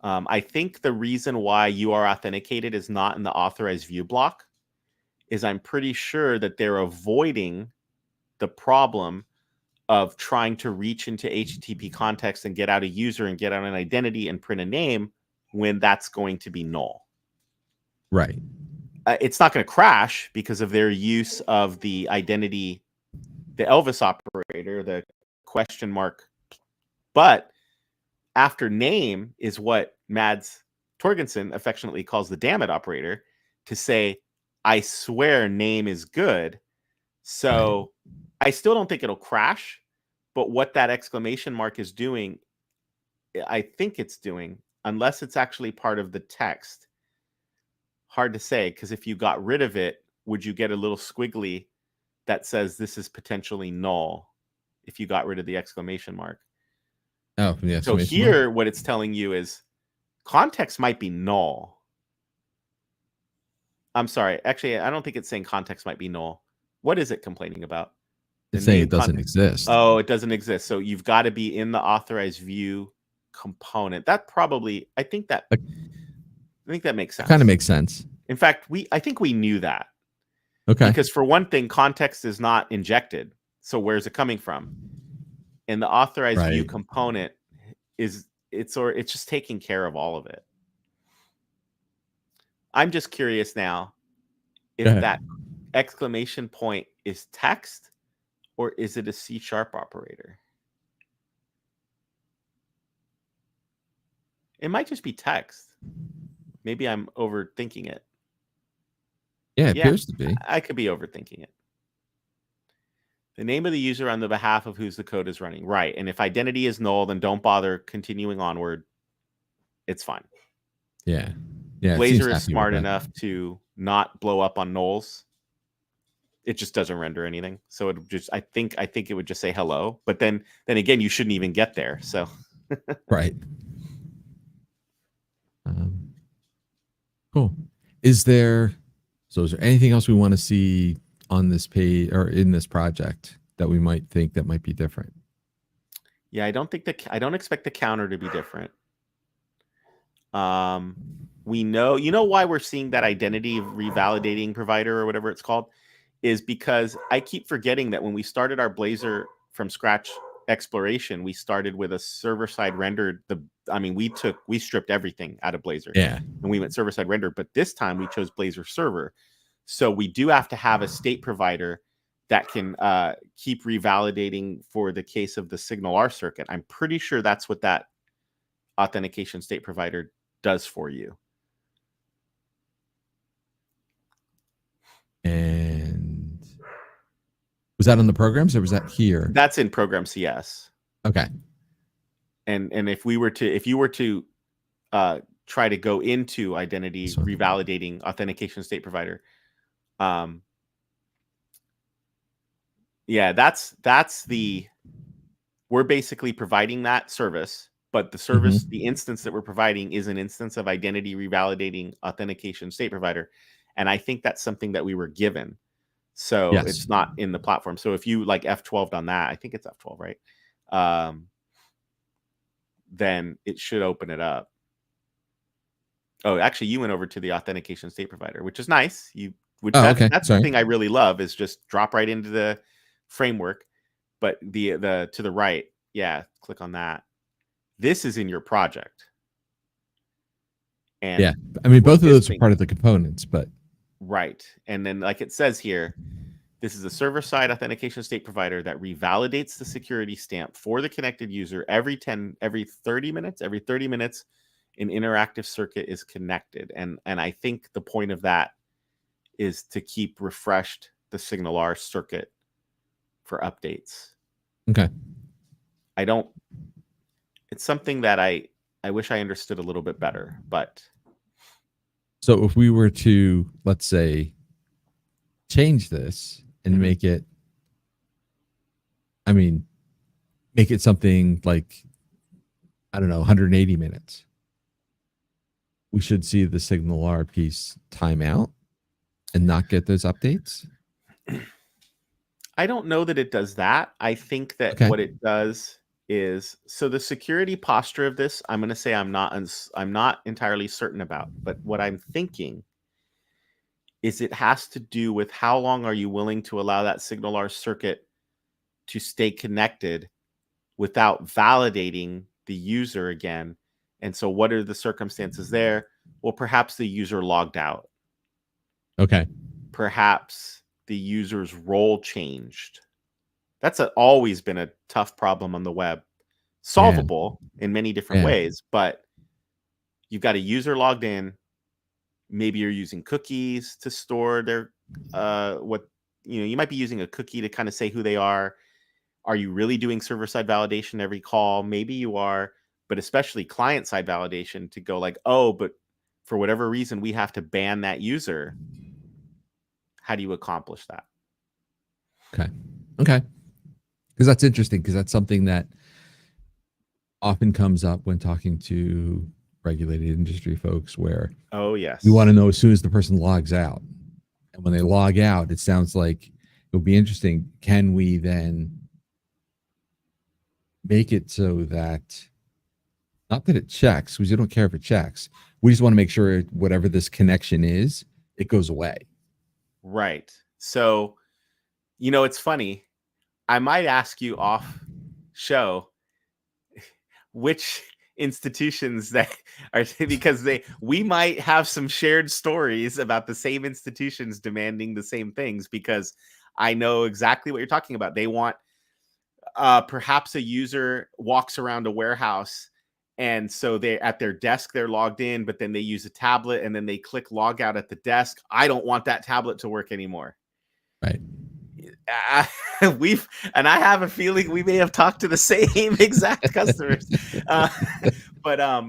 I think the reason why you are authenticated is not in the authorized view block is I'm pretty sure that they're avoiding the problem of trying to reach into HTTP context and get out a user and get out an identity and print a name when that's going to be null. Right. It's not going to crash because of their use of the identity, the Elvis operator, the question mark. But after name is what Mads Torgensen affectionately calls the damn it operator to say, I swear name is good. So I still don't think it'll crash, but what that exclamation mark is doing, I think it's doing, unless it's actually part of the text. Hard to say, because if you got rid of it, would you get a little squiggly that says this is potentially null if you got rid of the exclamation mark? Oh, from the So exclamation here, mark? what it's telling you is context might be null. I'm sorry. Actually, I don't think it's saying context might be null. What is it complaining about? It's saying it doesn't exist. Oh, it doesn't exist. So you've got to be in the authorized view component. That probably, I think that makes sense. Kind of makes sense. In fact, I think we knew that. Okay. Because for one thing, context is not injected. So where's it coming from? And the authorized view component it's just taking care of all of it. I'm just curious now if that exclamation point is text or is it a C# operator? It might just be text. Maybe I'm overthinking it. Yeah, it appears to be. I could be overthinking it. The name of the user on the behalf of whose the code is running. Right. And if identity is null, then don't bother continuing onward. It's fine. Yeah. Yeah. Blazor is smart enough to not blow up on nulls. It just doesn't render anything. So it just, I think it would just say hello. But then again, you shouldn't even get there. So right. Cool. Is there anything else we want to see on this page or in this project that we might think that might be different? Yeah, I don't expect the counter to be different. We know, why we're seeing that identity revalidating provider or whatever it's called is because I keep forgetting that when we started our Blazor from scratch exploration, we started with a server-side rendered. We stripped everything out of Blazor. Yeah. And we went server-side rendered, but this time we chose Blazor server. So we do have to have a state provider that can keep revalidating for the case of the Signal R circuit. I'm pretty sure that's what that authentication state provider does for you. And was that on the programs or was that here? That's in program CS. Okay. And if you were to try to go into identity revalidating authentication state provider, we're basically providing that service, but the service, the instance that we're providing is an instance of identity revalidating authentication state provider. And I think that's something that we were given. So it's not in the platform. So if you like F12'd on that, I think it's F12, right? Then it should open it up. Oh, actually, you went over to the authentication state provider, which is nice. That's the thing I really love is just drop right into the framework. But the to the right, click on that. This is in your project. And both of those are part of the components, but right. And then like it says here, this is a server-side authentication state provider that revalidates the security stamp for the connected user every 30 minutes. Every 30 minutes, an interactive circuit is connected. And I think the point of that is to keep refreshed the Signal R circuit for updates. Okay. It's something that I wish I understood a little bit better, but. So if we were to, let's say, change this and Mhm. make it, make it something like, I don't know, 180 minutes, we should see the SignalR piece time out and not get those updates. I don't know that it does that. I think that Okay. what it does is, so the security posture of this, I'm going to say I'm not entirely certain about, but what I'm thinking is it has to do with how long are you willing to allow that SignalR circuit to stay connected without validating the user again. And so what are the circumstances there? Well, perhaps the user logged out. Okay. Perhaps the user's role changed. That's always been a tough problem on the web. Yeah. Solvable in many different Yeah. ways, but you've got a user logged in. Maybe you're using cookies to store their what you might be using a cookie to kind of say who they are. Are you really doing server-side validation every call? Maybe you are, but especially client-side validation to go like, oh, but for whatever reason, we have to ban that user. How do you accomplish that? Okay. Okay. Because that's interesting, because that's something that often comes up when talking to regulated industry folks, where Oh, yes. we want to know as soon as the person logs out. And when they log out, it sounds like it'll be interesting. Can we then make it so that, not that it checks, because you don't care if it checks. We just want to make sure whatever this connection is, it goes away. Right. So, it's funny. I might ask you off show which institutions that are, because we might have some shared stories about the same institutions demanding the same things, because I know exactly what you're talking about. They want perhaps a user walks around a warehouse, and so they at their desk they're logged in, but then they use a tablet and then they click log out at the desk. I don't want that tablet to work anymore. Right. And I have a feeling we may have talked to the same exact customers. But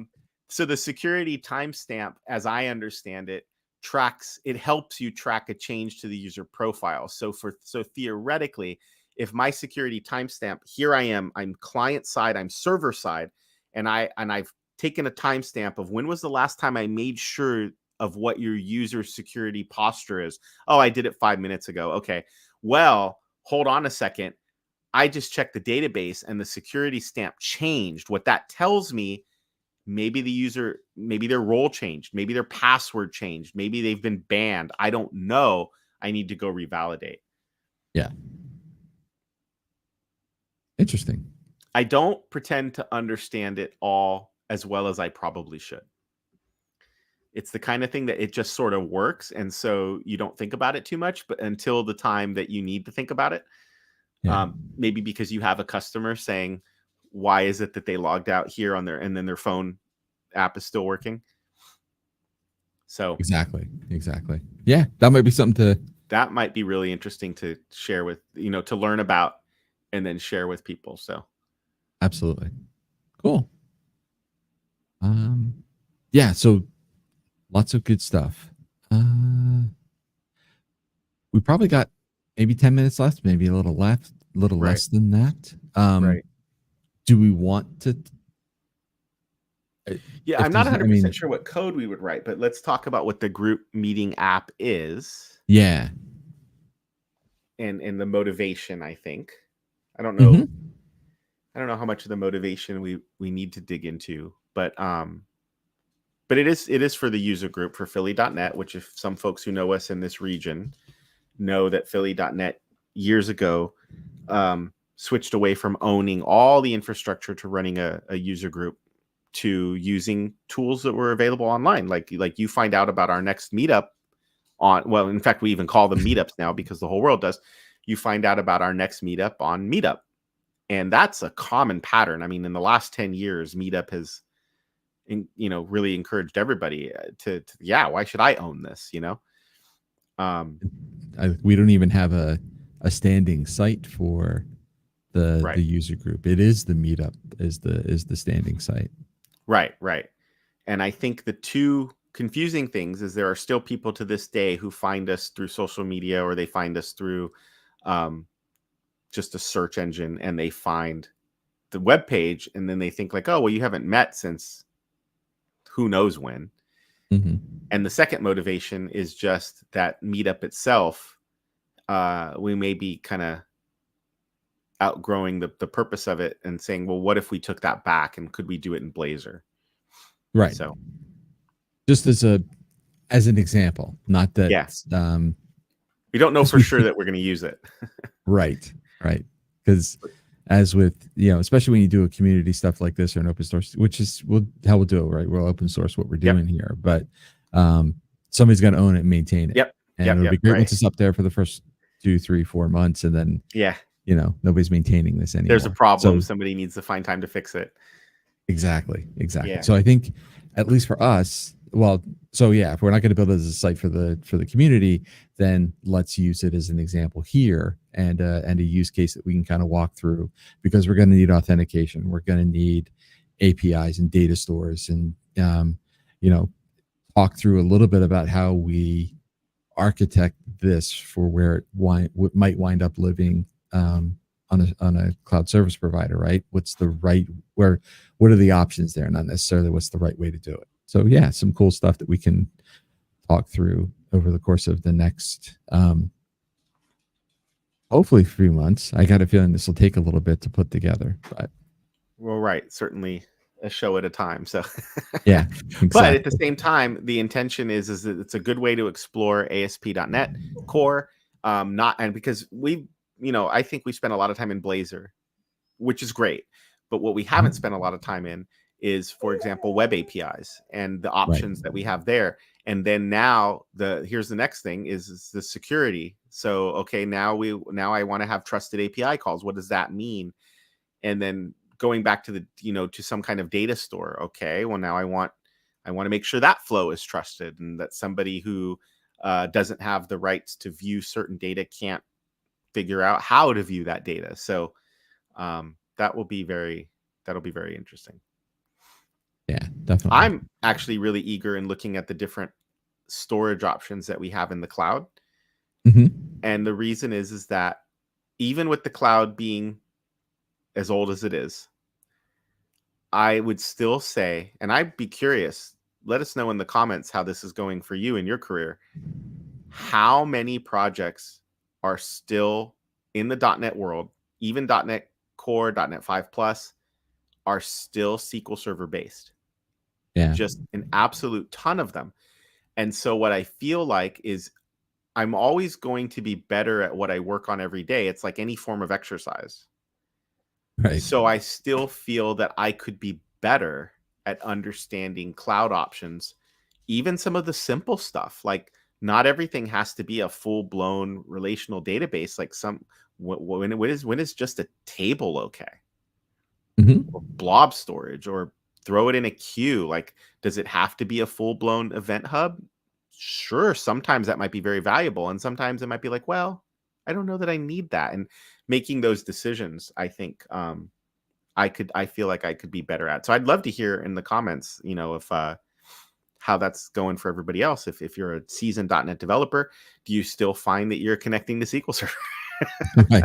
so the security timestamp, as I understand it, it helps you track a change to the user profile. So theoretically, if my security timestamp, here I'm client side, I'm server side, and I've taken a timestamp of when was the last time I made sure of what your user security posture is. Oh, I did it 5 minutes ago. Okay. Well, hold on a second. I just checked the database and the security stamp changed. What that tells me, maybe their role changed, maybe their password changed, maybe they've been banned. I don't know. I need to go revalidate. Yeah. Interesting. I don't pretend to understand it all as well as I probably should. It's the kind of thing that it just sort of works, and so you don't think about it too much, but until the time that you need to think about it. Yeah. Maybe because you have a customer saying, why is it that they logged out here on and then their phone app is still working? So Exactly. Yeah, that might be something that might be really interesting to share with, to learn about and then share with people. So absolutely. Cool. Yeah, so lots of good stuff. We probably got maybe 10 minutes left, maybe a little left, a little Right. less than that. Right. Do we want to? Yeah, I'm not 100% sure what code we would write, but let's talk about what the group meeting app is. Yeah. And the motivation, I think. I don't know. Mm-hmm. I don't know how much of the motivation we need to dig into, but it is for the user group for Philly.net, which, if some folks who know us in this region know, that Philly.net years ago switched away from owning all the infrastructure to running a user group to using tools that were available online. Like you find out about our next meetup well, in fact, we even call them meetups now because the whole world does. You find out about our next meetup on Meetup. And that's a common pattern. I mean, in the last 10 years, Meetup has, really encouraged everybody to why should I own this? We don't even have a standing site for the user group. It is the Meetup is the standing site. Right. And I think the two confusing things is there are still people to this day who find us through social media, or they find us through just a search engine, and they find the web page, and then they think like, oh, well, you haven't met since who knows when. Mm-hmm. And the second motivation is just that meetup itself. We may be kind of outgrowing the purpose of it and saying, well, what if we took that back, and could we do it in Blazor? Right. So just as an example, not that. Yeah. We don't know for sure that we're going to use it. Right. Because as with, especially when you do a community stuff like this or an open source, which is how we'll do it, right? We'll open source what we're doing here, but somebody's going to own it and maintain it. And it'll be great once it's up there for the first 2, 3, 4 months, and then nobody's maintaining this anymore. There's a problem. So somebody needs to find time to fix it. Exactly. Yeah. So I think, at least for us, if we're not going to build it as a site for the community, then let's use it as an example here and a use case that we can kind of walk through, because we're going to need authentication. We're going to need APIs and data stores, and talk through a little bit about how we architect this for where it might wind up living on a cloud service provider, right? What are the options there? Not necessarily what's the right way to do it. So yeah, some cool stuff that we can talk through over the course of the next, hopefully 3 months. I got a feeling this will take a little bit to put together, but right. Certainly a show at a time. So yeah, exactly. But at the same time, the intention is that it's a good way to explore ASP.NET Core. Because I think we spent a lot of time in Blazor, which is great. But what we haven't spent a lot of time in is, for example, web APIs and the options that we have there. And then now here's the next thing is the security. So, okay, now I want to have trusted API calls. What does that mean? And then going back to to some kind of data store. Okay, well, now I want to make sure that flow is trusted, and that somebody who doesn't have the rights to view certain data can't figure out how to view that data. So that'll be very interesting. Yeah, definitely. I'm actually really eager in looking at the different storage options that we have in the cloud. Mm-hmm. And the reason is that even with the cloud being as old as it is, I would still say, and I'd be curious, let us know in the comments how this is going for you in your career. How many projects are still in the .NET world, even .NET Core, .NET 5 Plus, are still SQL Server based? Yeah. Just an absolute ton of them. And so what I feel like is I'm always going to be better at what I work on every day. It's like any form of exercise. Right. So I still feel that I could be better at understanding cloud options, even some of the simple stuff. Like, not everything has to be a full-blown relational database. Like when is just a table okay? Mm-hmm. Or blob storage, or throw it in a queue. Like, does it have to be a full-blown event hub? Sure, sometimes that might be very valuable, and sometimes it might be like, well, I don't know that I need that. And making those decisions, I think I feel like I could be better at. So I'd love to hear in the comments, if how that's going for everybody else. If you're a seasoned .NET developer, do you still find that you're connecting to SQL Server? Right.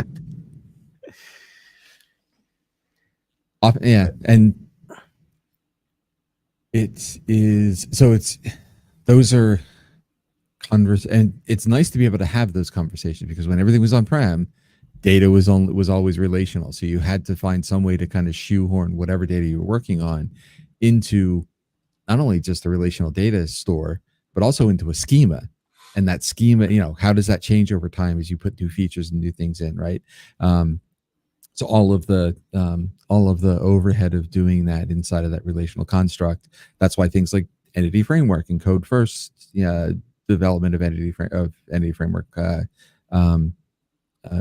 Yeah, and those are and it's nice to be able to have those conversations, because when everything was on-prem, data was always relational. So you had to find some way to kind of shoehorn whatever data you were working on into not only just a relational data store, but also into a schema. And that schema, how does that change over time as you put new features and new things in, right? So all of the overhead of doing that inside of that relational construct. That's why things like entity framework and code first, development of entity framework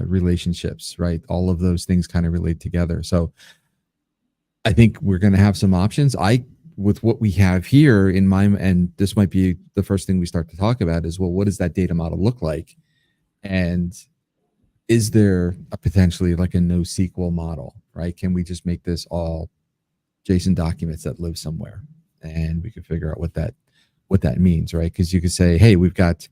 relationships, right? All of those things kind of relate together. So I think we're going to have some options. With what we have here in mind, and this might be the first thing we start to talk about, is, well, what does that data model look like? And is there a potentially like a NoSQL model, right? Can we just make this all JSON documents that live somewhere, and we can figure out what what that means, right? Because you could say, hey, we've got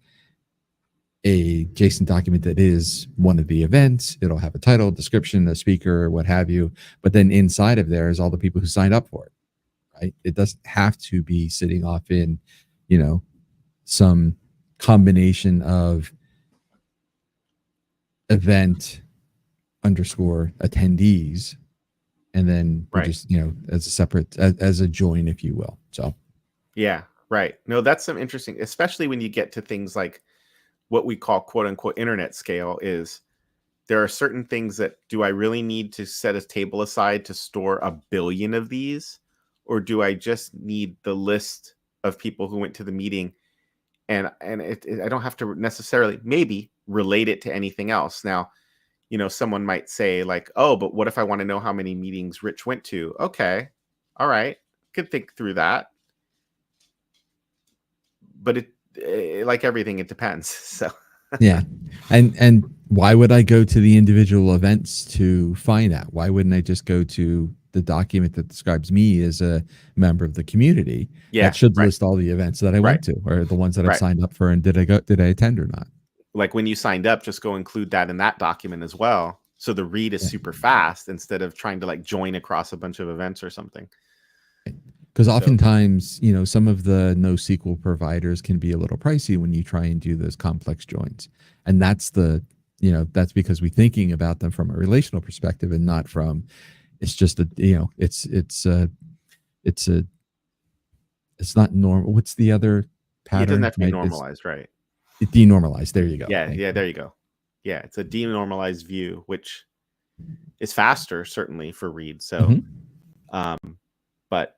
a JSON document that is one of the events. It'll have a title, description, a speaker, what have you. But then inside of there is all the people who signed up for it, right? It doesn't have to be sitting off in, some combination of event underscore attendees, and then we're just, as a separate, as a join, if you will. So yeah, right. No, that's some interesting, especially when you get to things like what we call quote unquote internet scale. Is there are certain things that, do I really need to set a table aside to store 1 billion of these? Or do I just need the list of people who went to the meeting, and I don't have to necessarily maybe relate it to anything else. Now, someone might say like, oh, but what if I want to know how many meetings Rich went to? Okay. All right. Could think through that. But like everything, it depends. So yeah. And why would I go to the individual events to find that? Why wouldn't I just go to the document that describes me as a member of the community? Yeah, that should right. list all the events that I Right. went to, or the ones that I've Right. signed up for, and did I attend or not? Like when you signed up, just go include that in that document as well. So the read is super fast instead of trying to like join across a bunch of events or something. Because oftentimes, some of the NoSQL providers can be a little pricey when you try and do those complex joins. And that's that's because we're thinking about them from a relational perspective and not from, it's just it's not normal. What's the other pattern? It doesn't have to be right? normalized, right? It denormalized. There you go. Yeah, there you go. Yeah, it's a denormalized view, which is faster certainly for read. So, but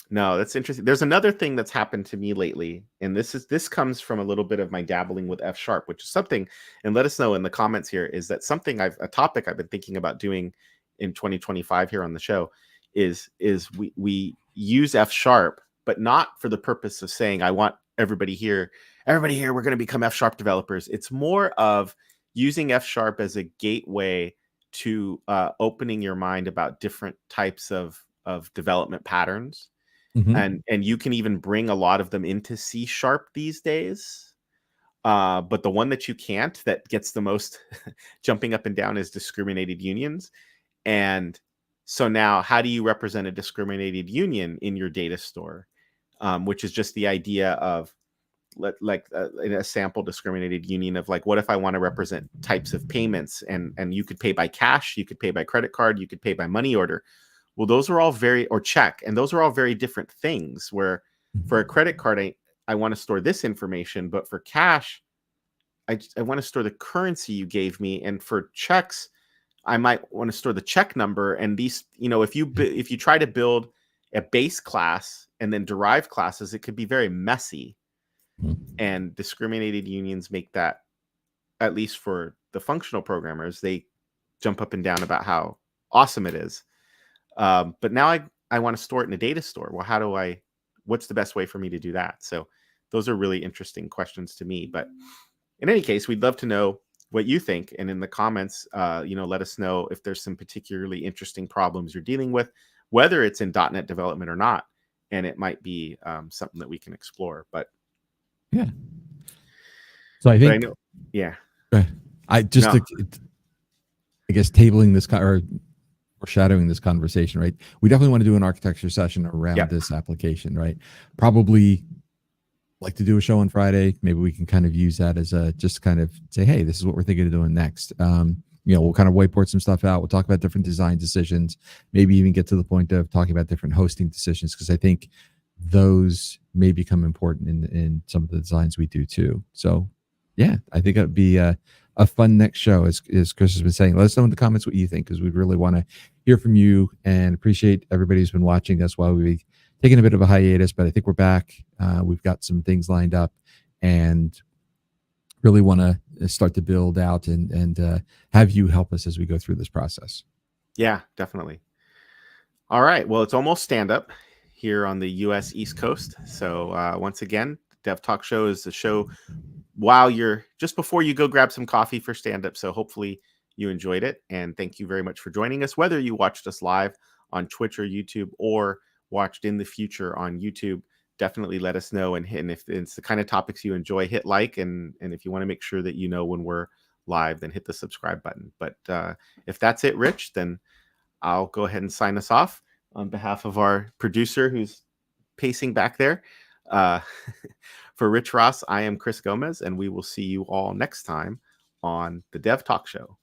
no, that's interesting. There's another thing that's happened to me lately, and this comes from a little bit of my dabbling with F#, which is something, and let us know in the comments here, is that something a topic I've been thinking about doing in 2025 here on the show is we use F#, but not for the purpose of saying I want everybody here, we're going to become F# developers. It's more of using F# as a gateway to opening your mind about different types of development patterns. And you can even bring a lot of them into C# these days. But the one that you can't, that gets the most jumping up and down, is discriminated unions. And so now, how do you represent a discriminated union in your data store? Which is just the idea of in a sample discriminated union of like, what if I want to represent types of payments, and you could pay by cash, you could pay by credit card, you could pay by money order. Well, those are all or check, and those are all very different things. Where for a credit card, I want to store this information, but for cash, I want to store the currency you gave me, and for checks, I might want to store the check number. And these, if you try to build a base class and then derive classes, it could be very messy. And discriminated unions make that, at least for the functional programmers, they jump up and down about how awesome it is. But now I want to store it in a data store. Well, what's the best way for me to do that? So those are really interesting questions to me. But in any case, we'd love to know what you think. And in the comments, let us know if there's some particularly interesting problems you're dealing with, whether it's in .NET development or not. And it might be something that we can explore. But yeah. So I think, I guess tabling this or foreshadowing this conversation, right? We definitely want to do an architecture session around this application, right? Probably like to do a show on Friday. Maybe we can kind of use that as just kind of say, hey, this is what we're thinking of doing next. We'll kind of whiteboard some stuff out. We'll talk about different design decisions, maybe even get to the point of talking about different hosting decisions, because I think those may become important in some of the designs we do too. So yeah, I think it'd be a fun next show, as Chris has been saying. Let us know in the comments what you think, because we really want to hear from you, and appreciate everybody who's been watching us while we've taken a bit of a hiatus, but I think we're back. We've got some things lined up, and really want to start to build out and have you help us as we go through this process. Yeah, definitely. All right. Well, it's almost stand up here on the US East Coast. So once again, Dev Talk Show is the show while you're just before you go grab some coffee for stand up. So hopefully you enjoyed it. And thank you very much for joining us, whether you watched us live on Twitch or YouTube, or watched in the future on YouTube. definitely let us know. And if it's the kind of topics you enjoy, hit like. And if you want to make sure that you know when we're live, then hit the subscribe button. But if that's it, Rich, then I'll go ahead and sign us off on behalf of our producer who's pacing back there. For Rich Ross, I am Chris Gomez, and we will see you all next time on The Dev Talk Show.